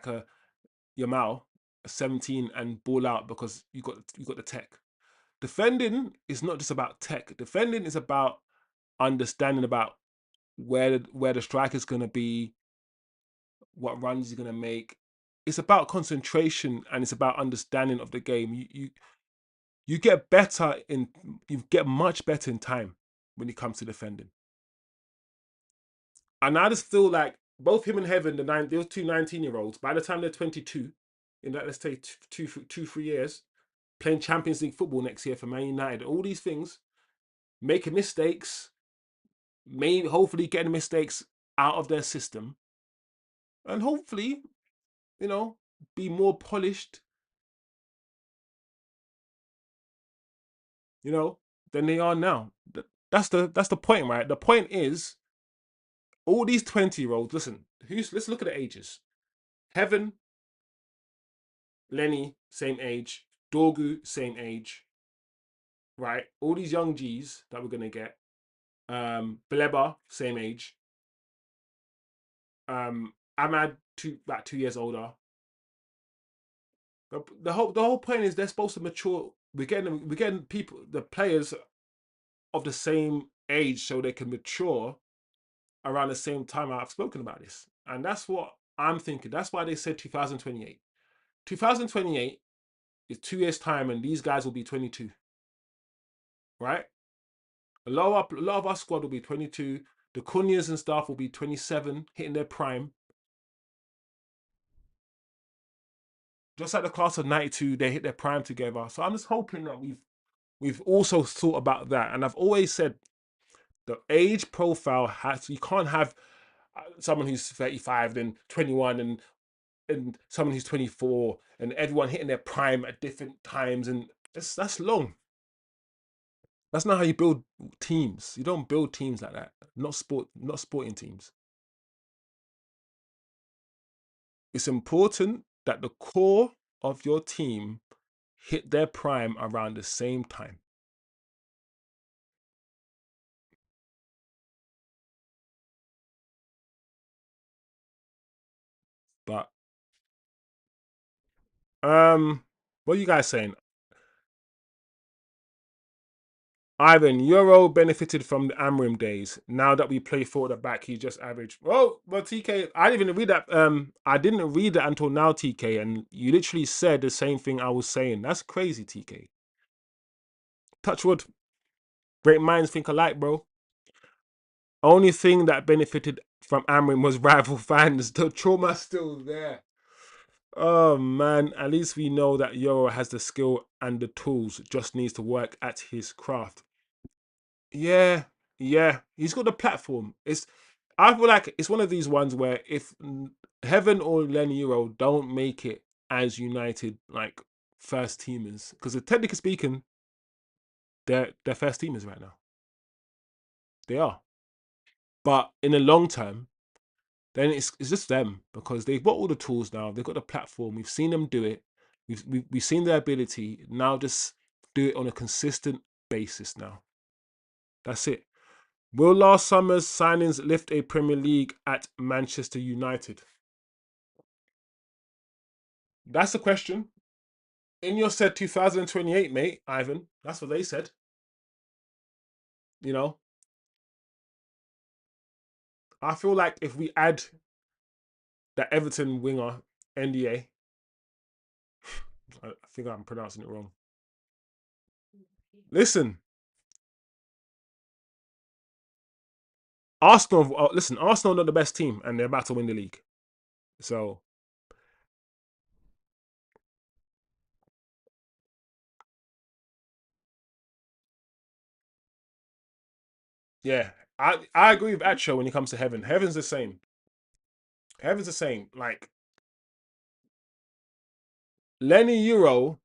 a Yamal, 17, and ball out because you got the tech. Defending is not just about tech. Defending is about understanding about where the striker's gonna be, what runs he's gonna make. It's about concentration and it's about understanding of the game. You get better in you get much better in time when it comes to defending. And I just feel like both him and Heaven, those two 19-year-olds, by the time they're 22, in that let's say 3 years, playing Champions League football next year for Man United, all these things, making mistakes, maybe hopefully getting mistakes out of their system, and hopefully, you know, be more polished, you know, than they are now. That's the point, right? The point is all these 20-year-olds. Listen, let's look at the ages. Heaven, Lenny, same age. Dorgu, same age, right? All these young G's that we're gonna get. Baleba, same age. Ahmad, about 2 years older. The whole point is they're supposed to mature. We're getting people, the players of the same age, so they can mature around the same time. I've spoken about this, and that's what I'm thinking. That's why they said 2028. 2028 is 2 years time, and these guys will be 22, right? A lot of our squad will be 22. The Cunhas and stuff will be 27, hitting their prime. Just like the class of '92, they hit their prime together. So I'm just hoping that we've also thought about that. And I've always said the age profile you can't have someone who's 35, then 21, and someone who's 24, and everyone hitting their prime at different times, and that's long. That's not how you build teams. You don't build teams like that. Not sporting teams. It's important that the core of your team hit their prime around the same time. But what are you guys saying? Ivan, Euro benefited from the Amrim days. Now that we play forward at back, he's just average. Well, TK, I didn't even read that. I didn't read that until now, TK, and you literally said the same thing I was saying. That's crazy, TK. Touch wood. Great minds think alike, bro. Only thing that benefited from Amrim was rival fans. The trauma's still there. Oh man, at least we know that Euro has the skill and the tools. Just needs to work at his craft. Yeah, yeah, he's got the platform. I feel like it's one of these ones where if Heaven or Lenny Euro don't make it as United like first teamers, because technically speaking, they're first teamers right now. They are, but in the long term, then it's just them because they've got all the tools now. They've got the platform. We've seen them do it. We've seen their ability. Now just do it on a consistent basis. Now that's it. Will last summer's signings lift a Premier League at Manchester United? That's the question. In your said 2028, mate, Ivan. That's what they said. You know, I feel like if we add that Everton winger, NDA, I think I'm pronouncing it wrong. Listen, Arsenal are not the best team and they're about to win the league. So, yeah, I agree with Acho when it comes to Heaven. Heaven's the same. Heaven's the same. Like, Lenny Euro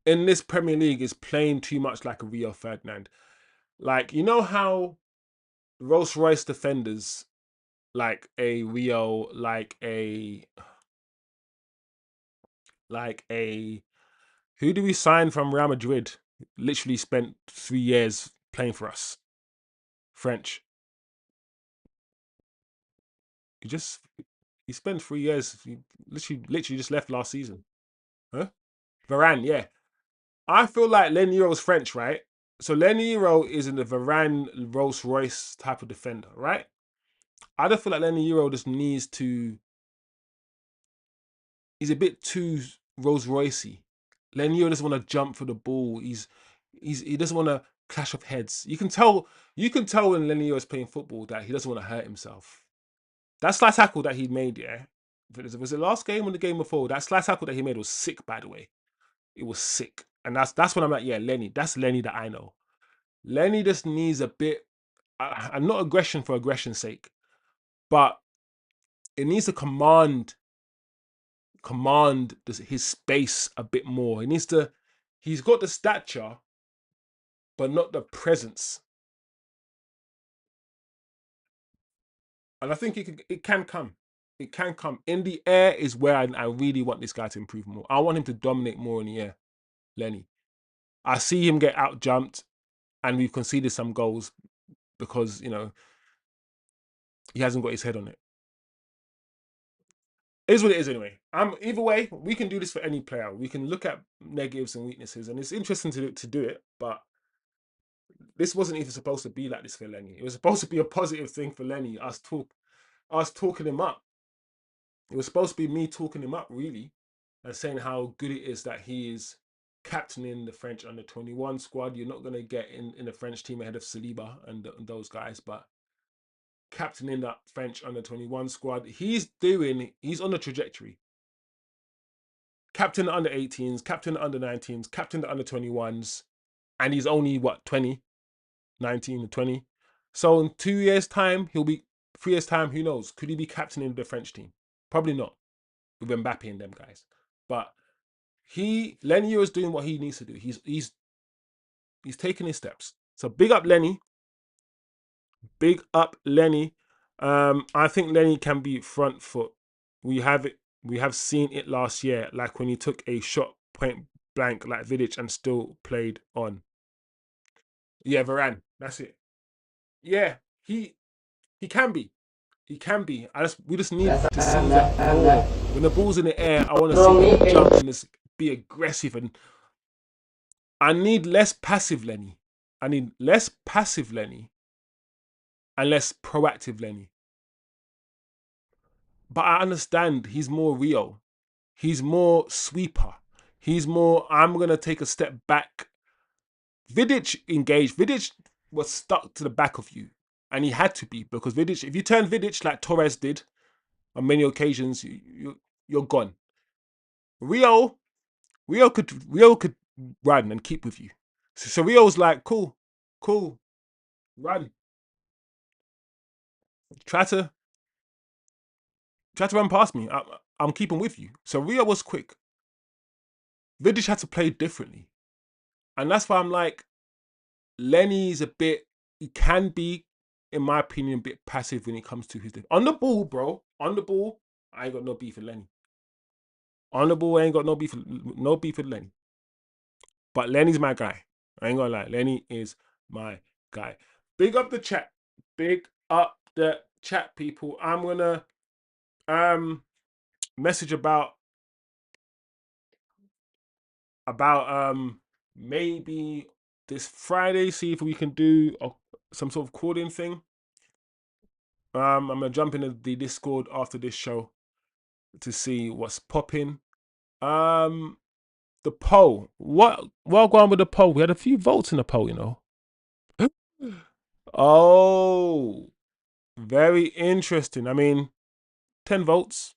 in this Premier League is playing too much like a Rio Ferdinand. Like, you know how Rolls Royce defenders, like a Rio, like a who do we sign from Real Madrid? Literally spent 3 years playing for us. French. He just he spent 3 years. He literally just left last season. Huh? Varane, yeah. I feel like Leniro's French, right? So Leniro is in the Varane Rolls Royce type of defender, right? I don't feel like Leniro just needs to. He's a bit too Rolls Roycey. Leniro doesn't want to jump for the ball. He doesn't want to clash of heads. You can tell. You can tell when Leniro is playing football that he doesn't want to hurt himself. That slide tackle that he made, yeah. Was it last game or the game before? That slide tackle that he made was sick, by the way. It was sick. And that's when I'm like, yeah, Lenny. That's Lenny that I know. Lenny just needs a bit, and not aggression for aggression's sake, but it needs to command his space a bit more. He needs to. He's got the stature, but not the presence. And I think it can come. It can come. In the air is where I really want this guy to improve more. I want him to dominate more in the air, Lenny. I see him get out jumped, and we've conceded some goals because, he hasn't got his head on it. It is what it is anyway. Either way, we can do this for any player. We can look at negatives and weaknesses, and it's interesting to do it, but this wasn't even supposed to be like this for Lenny. It was supposed to be a positive thing for Lenny, us talking him up. It was supposed to be me talking him up, really, and saying how good it is that he is captaining the French under-21 squad. You're not going to get in the French team ahead of Saliba and those guys, but captaining that French under-21 squad, he's on the trajectory. Captain the under-18s, captain the under-19s, captain the under-21s, and he's only, 20? 19 or 20. So in 2 years' time, 3 years' time, who knows? Could he be captaining the French team? Probably not, with Mbappe and them guys. But Lenny is doing what he needs to do. He's taking his steps. So big up Lenny. Big up Lenny. I think Lenny can be front foot. We have seen it last year, like when he took a shot point blank like Vidic and still played on. Yeah, Varane. That's it. Yeah, he can be. He can be. We just need to see that more. When the ball's in the air, I want to see him jump and just be aggressive. And I need less passive Lenny. I need less passive Lenny and less proactive Lenny. But I understand he's more Rio. He's more sweeper. He's more, I'm going to take a step back. Vidic engaged. Vidic was stuck to the back of you. And he had to be, because Vidic, if you turn Vidic like Torres did on many occasions, you're gone. Rio could run and keep with you. So Rio's like, cool, run. Try to run past me. I'm keeping with you. So Rio was quick. Vidic had to play differently. And that's why I'm like, Lenny's he can be, in my opinion, a bit passive when it comes to his... On the ball, bro. On the ball, I ain't got no beef with Lenny. On the ball, I ain't got no beef with Lenny. But Lenny's my guy. I ain't gonna lie. Lenny is my guy. Big up the chat. Big up the chat, people. I'm gonna message about maybe this Friday, see if we can do some sort of calling thing. I'm gonna jump into the Discord after this show to see what's popping. The poll. What going on with the poll? We had a few votes in the poll, Oh, very interesting. I mean, 10 votes.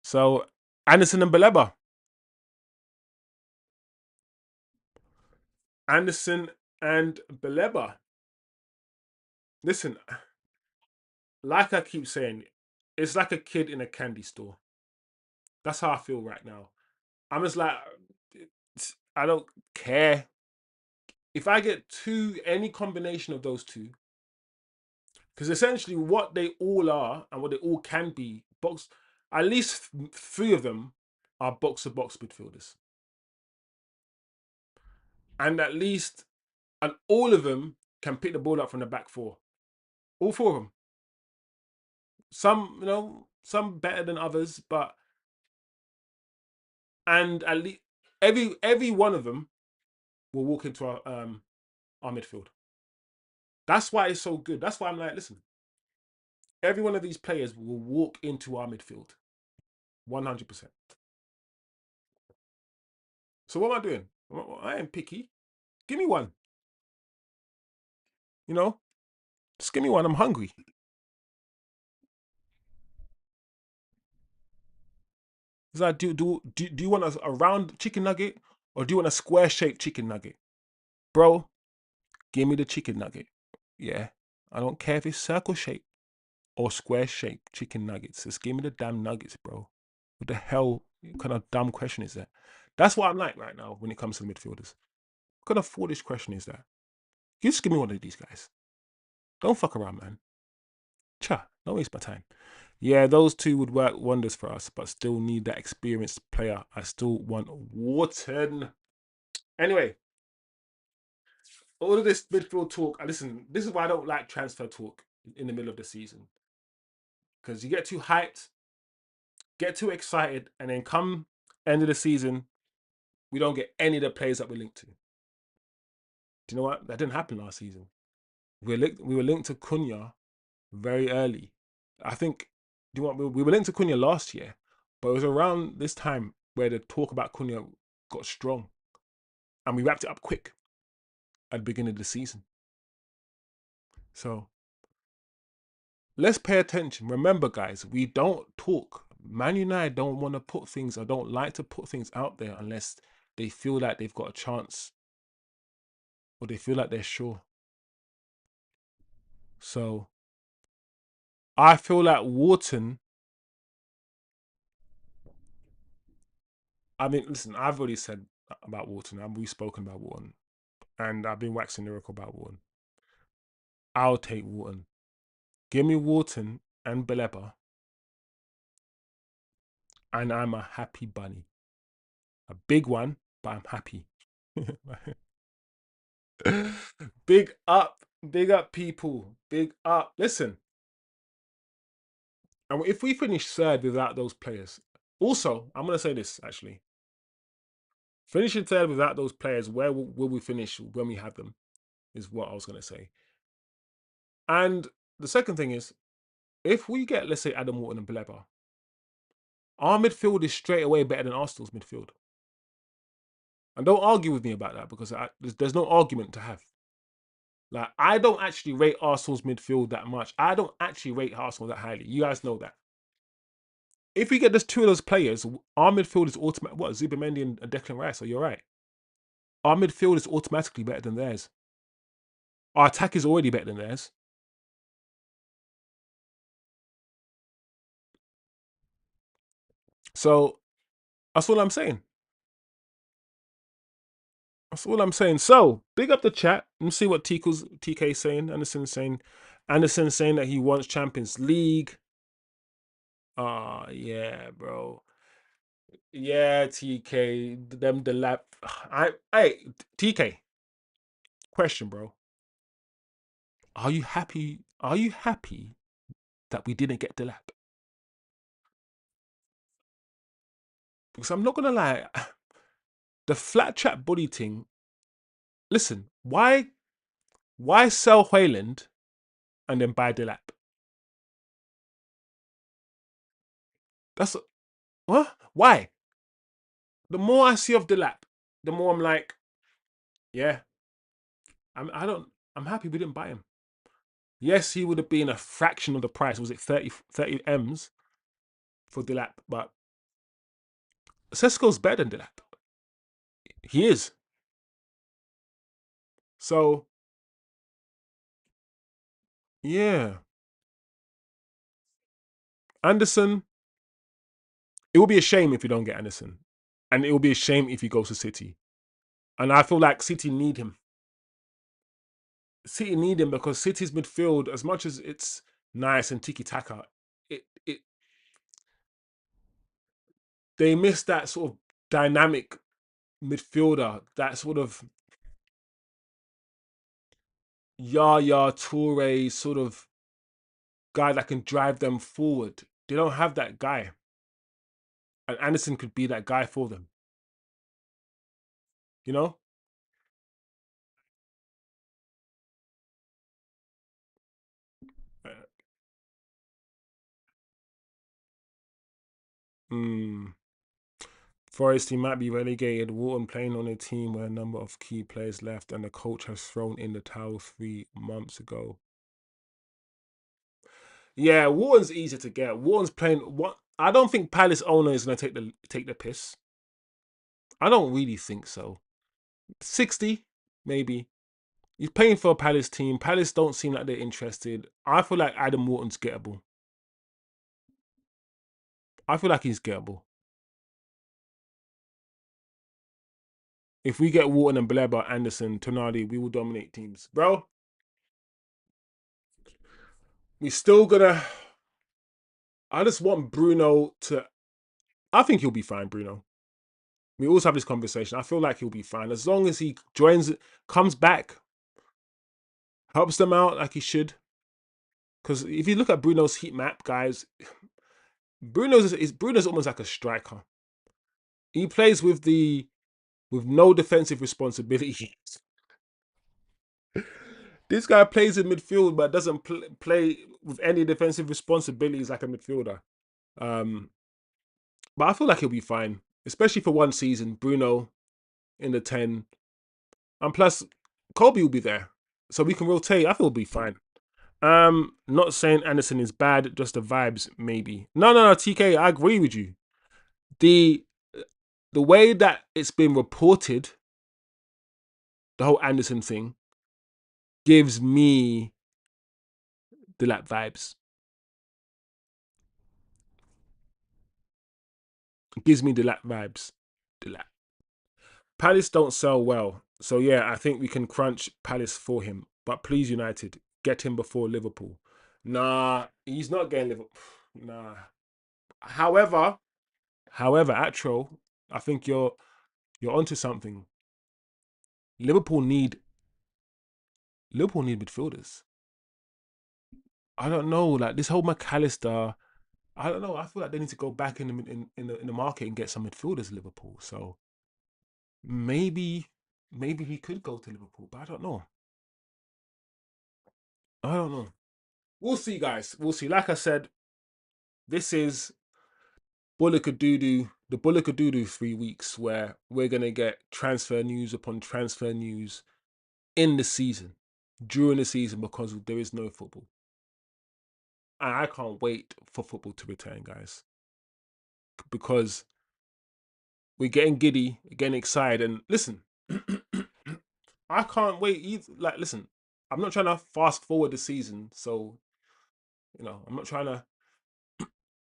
So Anderson and Baleba. Anderson and Baleba. Listen, like I keep saying, it's like a kid in a candy store. That's how I feel right now. I'm just like, I don't care. If I get any combination of those two, because essentially what they all are and what they all can be, at least 3 of them are box-to-box midfielders. And all of them can pick the ball up from the back 4. All 4 of them. Some better than others, and at least every one of them will walk into our midfield. That's why it's so good. That's why I'm like, listen, every one of these players will walk into our midfield. 100%. So what am I doing? I ain't picky. Give me one. Just give me one. I'm hungry. It's like, do you want a round chicken nugget or do you want a square-shaped chicken nugget? Bro, give me the chicken nugget. Yeah. I don't care if it's circle-shaped or square-shaped chicken nuggets. Just give me the damn nuggets, bro. What the hell kind of dumb question is that? That's what I'm like right now when it comes to midfielders. What kind of foolish question is that? You just give me one of these guys. Don't fuck around, man. Cha, don't waste my time. Yeah, those two would work wonders for us, but still need that experienced player. I still want Wharton. Anyway, all of this midfield talk. Listen, this is why I don't like transfer talk in the middle of the season, because you get too hyped, get too excited, and then come end of the season, we don't get any of the players that we're linked to. Do you know what? That didn't happen last season. We were linked to Cunha very early. I think. Do you want? We were linked to Cunha last year, but it was around this time where the talk about Cunha got strong, and we wrapped it up quick at the beginning of the season. So let's pay attention. Remember, guys, we don't talk. Man United don't want to put things, or don't like to put things out there unless they feel like they've got a chance or they feel like they're sure. So I feel like Wharton. I mean, listen, I've already said about Wharton. We've spoken about Wharton, and I've been waxing lyrical about Wharton. I'll take Wharton. Give me Wharton and Baleba, and I'm a happy bunny. A big one, but I'm happy. Big up, people. Big up. Listen, and if we finish third without those players, also, I'm going to say this actually. Finishing third without those players, where will we finish when we have them? Is what I was going to say. And the second thing is, if we get, let's say, Adam Wharton and Baleba, our midfield is straight away better than Arsenal's midfield. And don't argue with me about that, because there's no argument to have. Like, I don't actually rate Arsenal's midfield that much. I don't actually rate Arsenal that highly. You guys know that. If we get just two of those players, our midfield is automatic. What, Zubimendi and Declan Rice? So you're right. Our midfield is automatically better than theirs. Our attack is already better than theirs. So that's all I'm saying. That's all I'm saying. So big up the chat and see what TK saying. Anderson saying that he wants Champions League. Yeah, bro. Yeah, TK. Them the lap. I TK. Question, bro. Are you happy? Are you happy that we didn't get the lap? Because I'm not gonna lie, the flat trap body thing. Listen, why sell Hoyland and then buy Delap? That's what? Why? The more I see of Delap, the more I'm like, yeah, I'm happy we didn't buy him. Yes, he would have been a fraction of the price. Was it 30 M's for Delap? But Sesko's better than Delap. He is. So yeah, Anderson. It will be a shame if you don't get Anderson, and it will be a shame if he goes to City. And I feel like City need him. City need him because City's midfield, as much as it's nice and tiki taka, it they miss that sort of dynamic midfielder, that sort of Yaya Toure sort of guy that can drive them forward. They don't have that guy, and Anderson could be that guy for them. You know? Mm. Forest, he might be relegated. Wharton playing on a team where a number of key players left, and the coach has thrown in the towel 3 months ago. Yeah, Wharton's easier to get. Wharton's playing. What? I don't think Palace owner is going to take the piss. I don't really think so. 60, maybe. He's playing for a Palace team. Palace don't seem like they're interested. I feel like Adam Wharton's gettable. I feel like he's gettable. If we get Wharton and Baleba, Anderson, Tonali, we will dominate teams. Bro, We still gonna. I just want Bruno to. I think he'll be fine, Bruno. We always have this conversation. I feel like he'll be fine as long as he joins, comes back, helps them out like he should. Because if you look at Bruno's heat map, guys, Bruno's almost like a striker. He plays with no defensive responsibility. This guy plays in midfield but doesn't play with any defensive responsibilities like a midfielder. Um, but I feel like he'll be fine, especially for one season. Bruno in the 10, and plus Kobbie will be there, so we can rotate. I feel we'll be fine. Not saying Anderson is bad, just the vibes maybe. No, TK, I agree with you. The the way that it's been reported, the whole Anderson thing, gives me the lap vibes. It gives me the lap vibes. The lap. Palace don't sell well, so yeah, I think we can crunch Palace for him. But please, United, get him before Liverpool. Nah, he's not getting Liverpool. Nah. However, Atro, I think you're onto something. Liverpool need Liverpool need midfielders. I don't know, like this whole McAllister. I don't know. I feel like they need to go back in the market and get some midfielders. Liverpool. So maybe he could go to Liverpool, but I don't know. I don't know. We'll see, guys. We'll see. Like I said, this is the Bullakadoodoo 3 weeks where we're gonna get transfer news upon transfer news in the season, during the season, because there is no football. And I can't wait for football to return, guys, because we're getting giddy, getting excited. And listen, I can't wait either. Like, listen, I'm not trying to fast forward the season, so I'm not trying to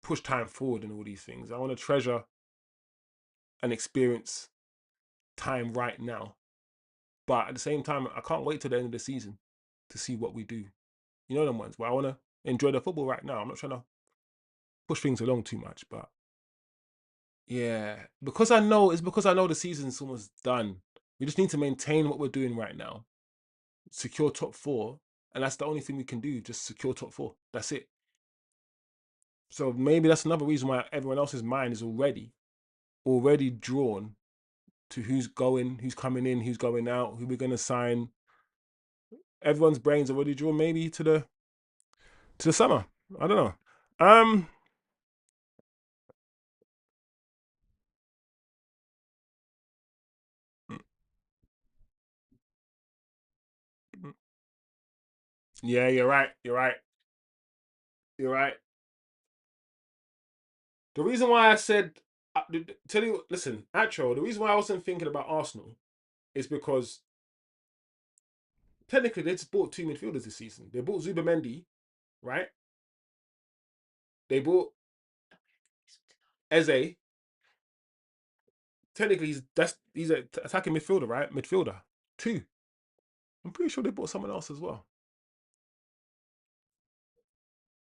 push time forward and all these things. I want to treasure and experience time right now. But at the same time, I can't wait till the end of the season to see what we do. You know them ones where I want to enjoy the football right now. I'm not trying to push things along too much, but yeah, because I know the season's almost done. We just need to maintain what we're doing right now, secure top four, and that's the only thing we can do. Just secure top four. That's it. So maybe that's another reason why everyone else's mind is already drawn to who's going, who's coming in, who's going out, who we're gonna sign. Everyone's brains already drawn maybe to the summer. I don't know. Um, yeah, you're right. You're right. You're right. The reason why I said, tell you, listen, actual, the reason why I wasn't thinking about Arsenal is because technically they just bought two midfielders this season. They bought Zubamendi, right? They bought Eze. Technically, he's an attacking midfielder, right? Midfielder. Two. I'm pretty sure they bought someone else as well.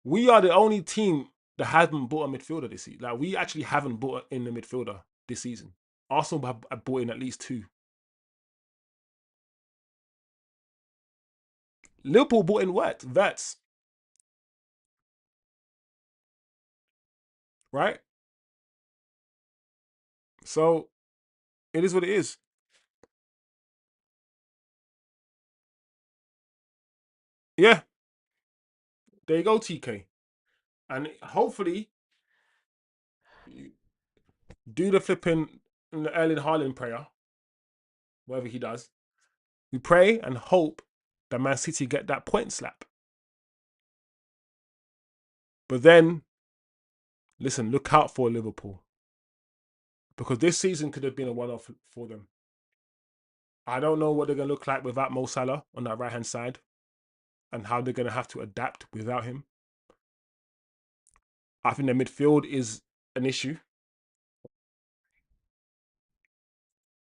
We are the only team that hasn't bought a midfielder this season. Like, we actually haven't bought in the midfielder this season. Arsenal have bought in at least two. Liverpool bought in what? Vets, right? So it is what it is. Yeah, there you go, TK. And hopefully, you do the flipping the Erling Haaland prayer, whatever he does. We pray and hope that Man City get that point slap. But then, listen, look out for Liverpool, because this season could have been a one-off for them. I don't know what they're going to look like without Mo Salah on that right-hand side, and how they're going to have to adapt without him. I think the midfield is an issue.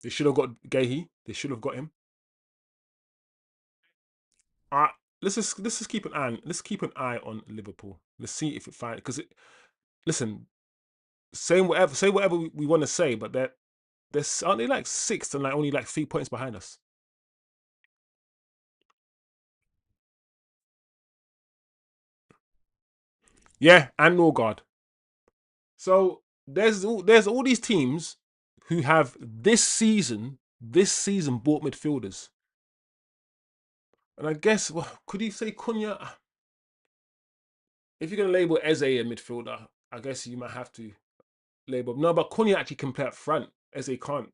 They should have got Gehi. They should have got him. let's just keep an eye. Let's keep an eye on Liverpool. Let's see if it finds because listen, say whatever we want to say, but they're aren't they like sixth and like only like 3 points behind us? Yeah, and Norgard. So there's all these teams who have this season bought midfielders. And I guess could you say Cunha? If you're gonna label Eze a midfielder, I guess you might have to label no, but Cunha actually can play up front. Eze can't.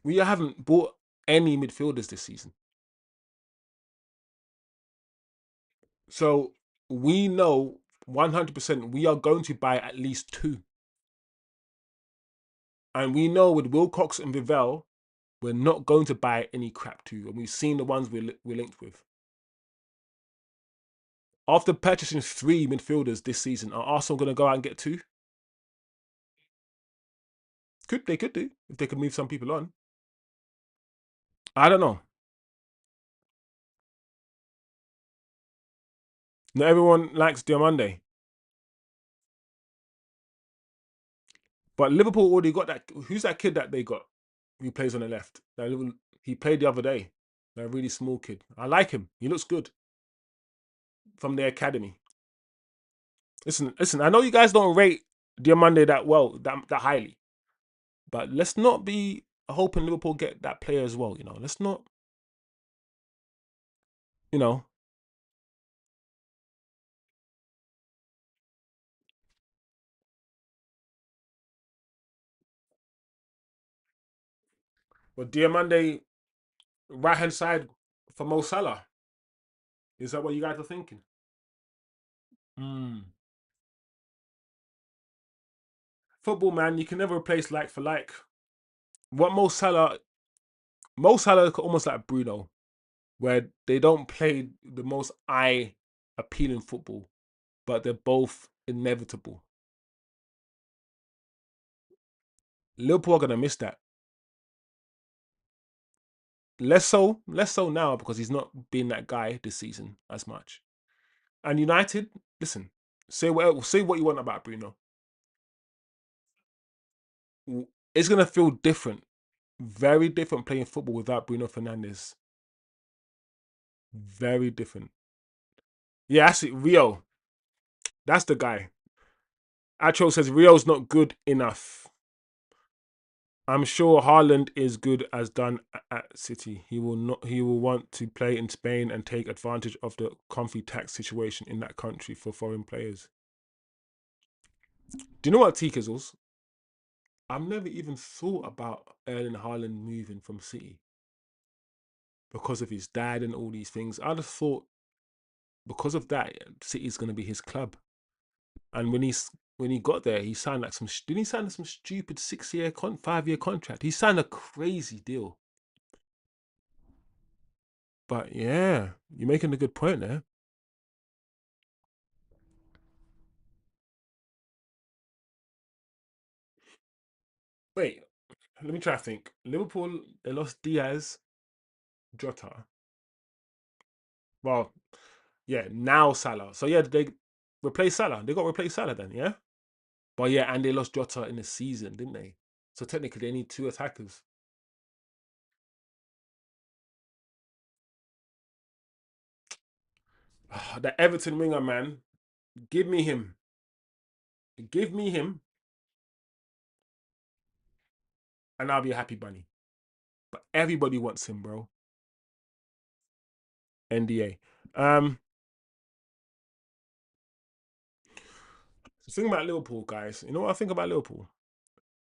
We haven't bought any midfielders this season, so we know 100% we are going to buy at least two, and we know with Wilcox and Vivell, we're not going to buy any crap two, and we've seen the ones we're linked with. After purchasing three midfielders this season, are Arsenal going to go out and get two? They could do if they could move some people on. I don't know. Not everyone likes Diamande, but Liverpool already got that. Who's that kid that they got? Who plays on the left? He played the other day. That really small kid. I like him. He looks good from the academy. Listen. I know you guys don't rate Diamande that well, that highly, but let's not be hoping Liverpool get that player as well. Let's not. You know, but Diamande right hand side for Mo Salah. Is that what you guys are thinking? Mm. Football, man, you can never replace like for like. What Mo Salah is almost like Bruno, where they don't play the most eye appealing football, but they're both inevitable. Liverpool are gonna miss that. Less so now because he's not been that guy this season as much. And United, listen, say what you want about Bruno. It's gonna feel different, very different playing football without Bruno Fernandes. Very different. Yeah, that's it. Rio, that's the guy. Acho says Rio's not good enough. I'm sure Haaland is good as done at City. He will not. He will want to play in Spain and take advantage of the comfy tax situation in that country for foreign players. Do you know what, T Kizzles? I've never even thought about Erling Haaland moving from City because of his dad and all these things. I'd have thought because of that, City's going to be his club. And when he got there, he signed like some. Didn't he sign some stupid 6 year 5 year contract? He signed a crazy deal. But yeah, you're making a good point there. Wait, let me try to think. Liverpool, they lost Diaz, Jota. Well, yeah, now Salah. So yeah, they replaced Salah. They got to replace Salah then, yeah? But yeah, and they lost Jota in the season, didn't they? So technically they need two attackers. The Everton winger, man. Give me him. Give me him, and I'll be a happy bunny. But everybody wants him, bro. NDA. The thing about Liverpool, guys, you know what I think about Liverpool?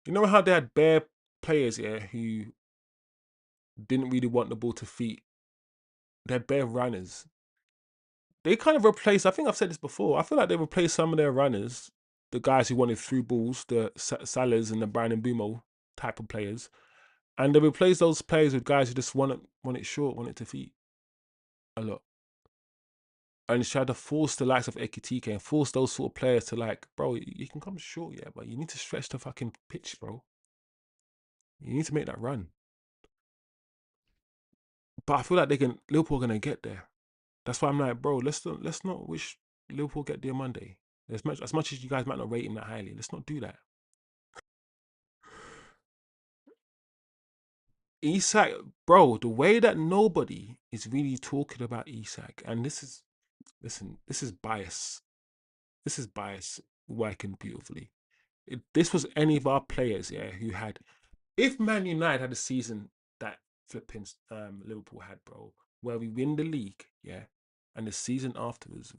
You know how they had bare players here who didn't really want the ball to feet. They had bare runners. They kind of replaced. I think I've said this before. I feel like they replaced some of their runners, the guys who wanted through balls, the Salahs and the Brian and Bumo type of players, and they replaced those players with guys who just want it short, want it to feet a lot, and tried to force the likes of Ekitike and force those sort of players to like, bro, you can come short, yeah, but you need to stretch the fucking pitch, bro. You need to make that run. but I feel like Liverpool are gonna get there. That's why I'm like, bro, let's not wish Liverpool get there Monday. As much as you guys might not rate him that highly, let's not do that. Isak, bro, the way that nobody is really talking about Isak, and this is bias. This is bias working beautifully. If this was any of our players, yeah, who had, if Man United had a season that flipping Liverpool had, bro, where we win the league, yeah, and the season afterwards,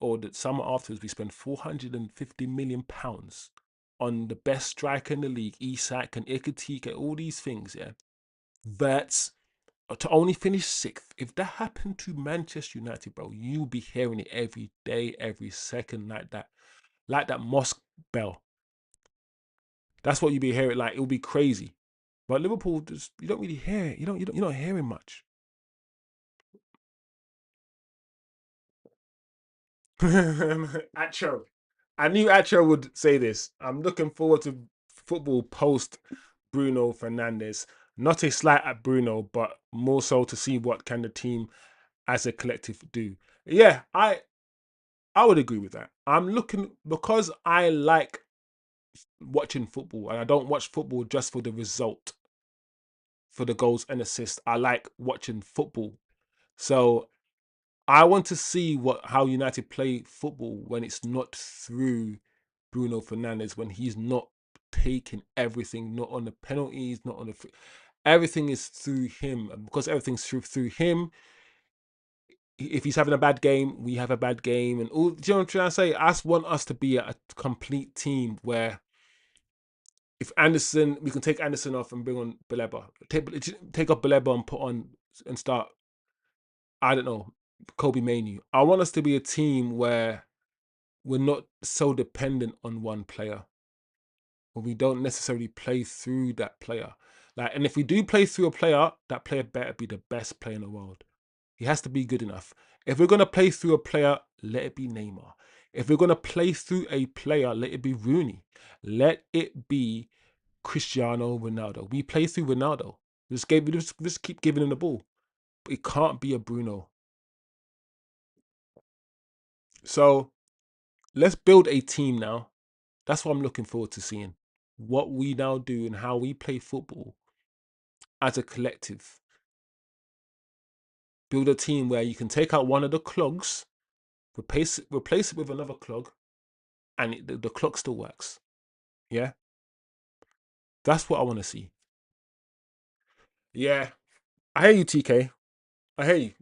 or the summer afterwards, we spend £450 million on the best striker in the league, Isak and Iketika, all these things, yeah. That's to only finish sixth. If that happened to Manchester United, bro, you'll be hearing it every day, every second, like that mosque bell. That's what you'll be hearing. Like it'll be crazy. But Liverpool, just you don't really hear it. You're not hearing much. Acho, I knew Acho would say this. I'm looking forward to football post Bruno Fernandes. Not a slight at Bruno, but more so to see what can the team as a collective do. Yeah, I would agree with that. I'm looking because I like watching football and I don't watch football just for the result, for the goals and assists. I like watching football. So I want to see how United play football when it's not through Bruno Fernandes, when he's not taking everything, not on the penalties, not on the everything is through him. And because everything's through him, if he's having a bad game, we have a bad game. And all, do you know what I'm trying to say? I just want us to be a complete team where if Anderson, we can take Anderson off and bring on Baleba. Take off Baleba and put on and start, I don't know, Kobbie Mainoo. I want us to be a team where we're not so dependent on one player, or we don't necessarily play through that player. Like, and if we do play through a player, that player better be the best player in the world. He has to be good enough. If we're gonna play through a player, let it be Neymar. If we're gonna play through a player, let it be Rooney. Let it be Cristiano Ronaldo. We play through Ronaldo. We just keep giving him the ball. But it can't be a Bruno. So let's build a team now. That's what I'm looking forward to seeing. What we now do and how we play football as a collective. Build a team where you can take out one of the clogs, replace it with another clog, and the clock still works. Yeah, that's what I want to see. Yeah, I hear you, TK. I hear you.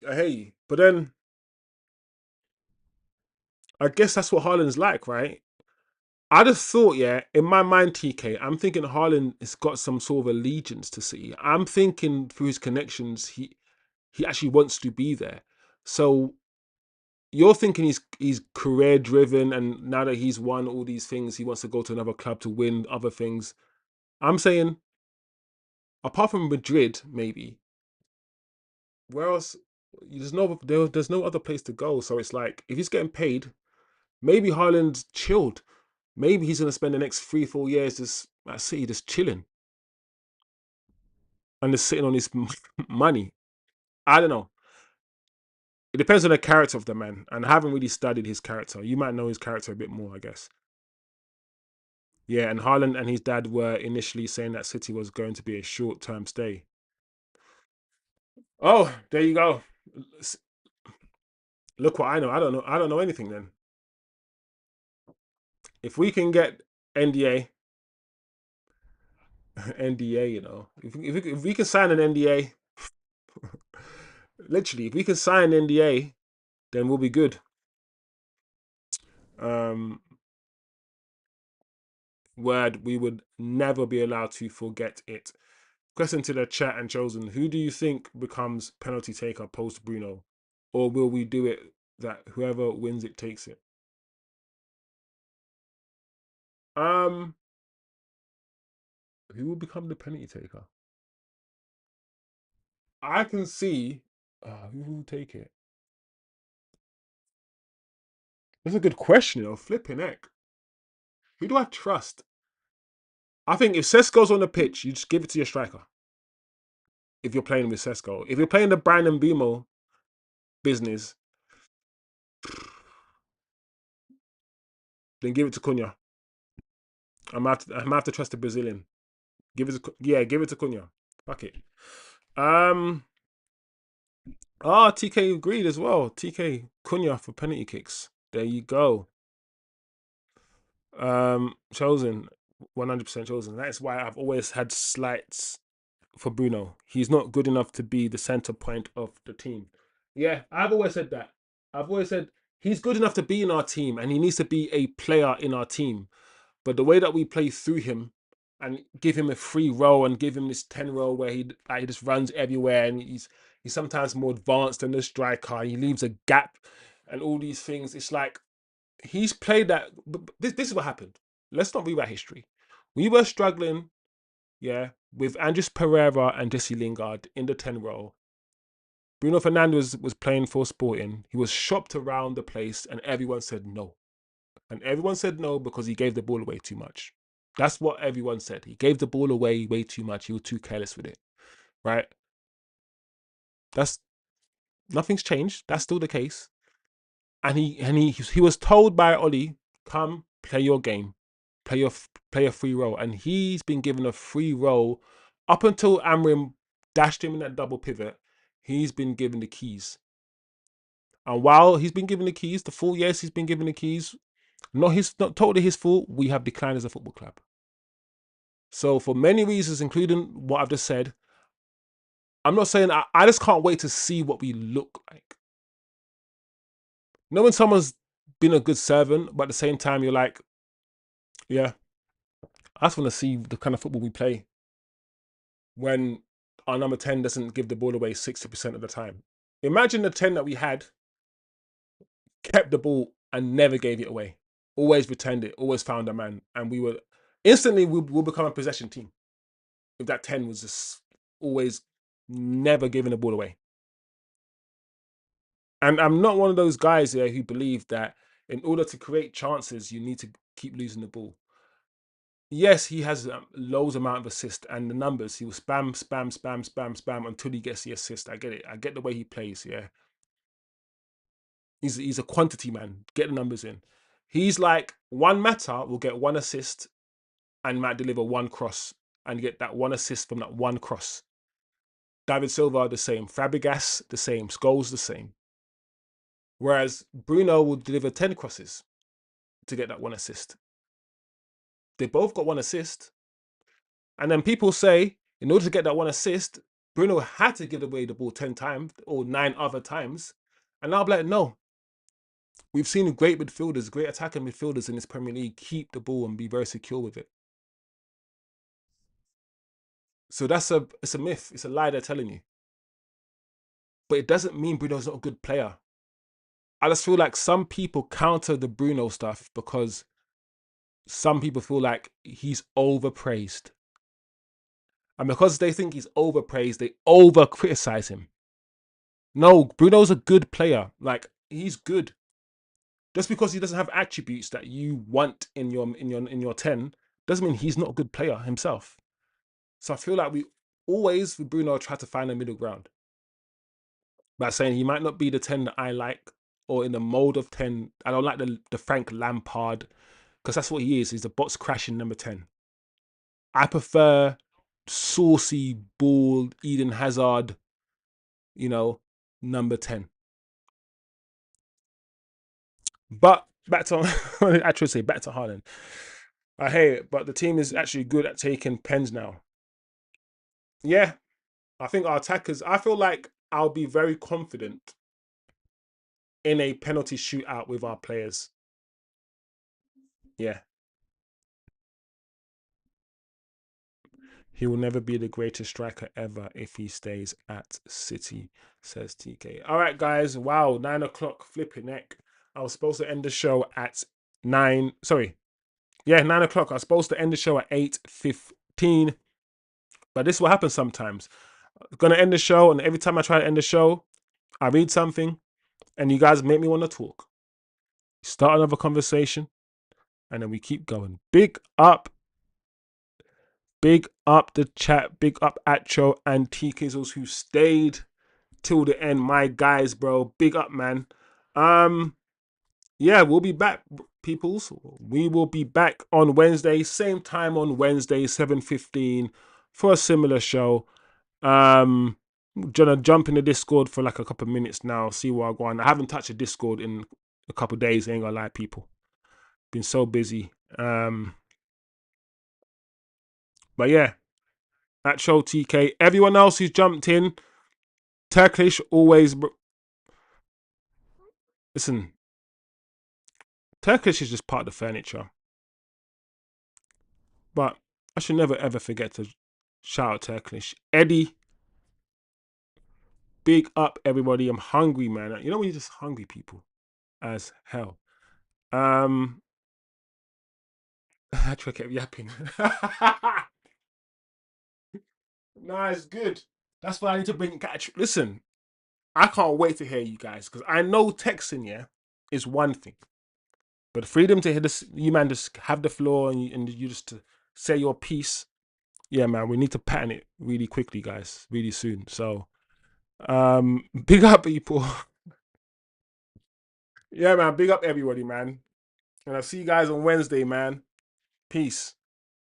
I hear you. But then I guess that's what Haaland's like, right? I just thought, yeah, in my mind, TK, I'm thinking Haaland has got some sort of allegiance to City. I'm thinking through his connections, he actually wants to be there. So you're thinking he's career driven, and now that he's won all these things, he wants to go to another club to win other things. I'm saying, apart from Madrid, maybe where else? There's no other place to go. So it's like if he's getting paid, maybe Haaland's chilled. Maybe he's gonna spend the next 3 4 years just at City, just chilling and just sitting on his money. I don't know. It depends on the character of the man, and I haven't really studied his character. You might know his character a bit more, I guess. Yeah, and Haaland and his dad were initially saying that City was going to be a short-term stay. Oh, there you go. Look what I know. I don't know. I don't know anything then. If we can get NDA, NDA, if we can sign an NDA, literally, if we can sign an NDA, then we'll be good. Um, word we would never be allowed to forget it. Question to the chat and chosen: who do you think becomes penalty taker post Bruno, or will we do it that whoever wins it takes it? Um, who will become the penalty taker? I can see who will take it. That's a good question, Flipping heck. Who do I trust? I think if Cesc goes on the pitch, you just give it to your striker. if you're playing with Sesko. If you're playing the Brandon Bemo business, then give it to Cunha. I'm have to trust the Brazilian. Give it to Cunha. Fuck it. Um. TK agreed as well. TK Cunha for penalty kicks. There you go. Chosen, 100% chosen. That's why I've always had slights for Bruno. He's not good enough to be the center point of the team. Yeah, I've always said that. I've always said he's good enough to be in our team and he needs to be a player in our team. But the way that we play through him and give him a free role and give him this 10 role where he just runs everywhere and he's sometimes more advanced than the striker. He leaves a gap and all these things. It's like he's played that. This is what happened. Let's not rewrite history. We were struggling, yeah, with Andres Pereira and Jesse Lingard in the 10 role. Bruno Fernandes was playing for Sporting. He was shopped around the place and everyone said no. And everyone said no because he gave the ball away too much. That's what everyone said. He gave the ball away way too much. He was too careless with it, right? That's Nothing's changed. That's still the case. And he was told by Ollie, come play your game, play a free role, and he's been given a free role up until Amrim dashed him in that double pivot. He's been given the keys, and while he's been given the keys, the full yes, he's been given the keys. Not totally his fault. We have declined as a football club. So for many reasons, including what I've just said, I'm not saying I just can't wait to see what we look like. Knowing someone's been a good servant, but at the same time, you're like, yeah, I just want to see the kind of football we play when our number 10 doesn't give the ball away 60% of the time. Imagine the 10 that we had kept the ball and never gave it away. Always returned it, always found a man. And we'll become a possession team. If that 10 was just always never giving the ball away. And I'm not one of those guys here who believe that in order to create chances, you need to keep losing the ball. Yes, he has loads amount of assist and the numbers. He will spam until he gets the assist. I get it. I get the way he plays. Yeah, he's a quantity man. Get the numbers in. He's like one Mata will get one assist and might deliver one cross and get that one assist from that one cross. David Silva the same. Fabregas the same. Scholes the same. Whereas Bruno will deliver 10 crosses to get that one assist. They both got one assist. And then people say, in order to get that one assist, Bruno had to give away the ball 10 times or 9 other times. And I'll be like, no. We've seen great midfielders, great attacking midfielders in this Premier League keep the ball and be very secure with it. So it's a myth. It's a lie they're telling you. But it doesn't mean Bruno's not a good player. I just feel like some people counter the Bruno stuff because some people feel like he's overpraised. And because they think he's overpraised, they over-criticize him. No, Bruno's a good player. Like, he's good. Just because he doesn't have attributes that you want in your 10 doesn't mean he's not a good player himself. So I feel like we always with Bruno try to find a middle ground by saying he might not be the 10 that I like or in the mold of 10. I don't like the Frank Lampard because that's what he is. He's the box crashing number 10. I prefer saucy, bald Eden Hazard, number 10. But back to actually say back to Haaland. I hate it, but the team is actually good at taking pens now. Yeah, I think our attackers. I feel like I'll be very confident in a penalty shootout with our players. Yeah, he will never be the greatest striker ever if he stays at City, says TK. All right, guys. Wow, 9 o'clock. Flipping neck. I was supposed to end the show at 9. Sorry. Yeah, 9 o'clock. I was supposed to end the show at 8:15. But this is what happens sometimes. I'm going to end the show, and every time I try to end the show, I read something, and you guys make me want to talk. Start another conversation, and then we keep going. Big up Big up the chat. Big up Acho and TKs who stayed till the end. My guys, bro. Big up, man. Yeah, we'll be back, peoples. We will be back on Wednesday, same time on Wednesday, 7:15 for a similar show. Gonna jump in the Discord for like a couple of minutes now, see what I go on. I haven't touched the Discord in a couple of days, ain't gonna lie, people. Been so busy. But yeah, at show TK. Everyone else who's jumped in, Turkish always. Listen, Turkish is just part of the furniture. But I should never ever forget to shout out Turkish. Eddie, big up everybody. I'm hungry, man. You know when you're just hungry, people, as hell. I try to keep yapping. Nah, it's good. That's why I need to bring catch. Listen, I can't wait to hear you guys because I know texting, yeah, is one thing, but the freedom to hear this, you man, just have the floor and you just to say your piece. Yeah, man, we need to pattern it really quickly, guys, really soon. So, big up people. Yeah, man, big up everybody, man. And I'll see you guys on Wednesday, man. Peace.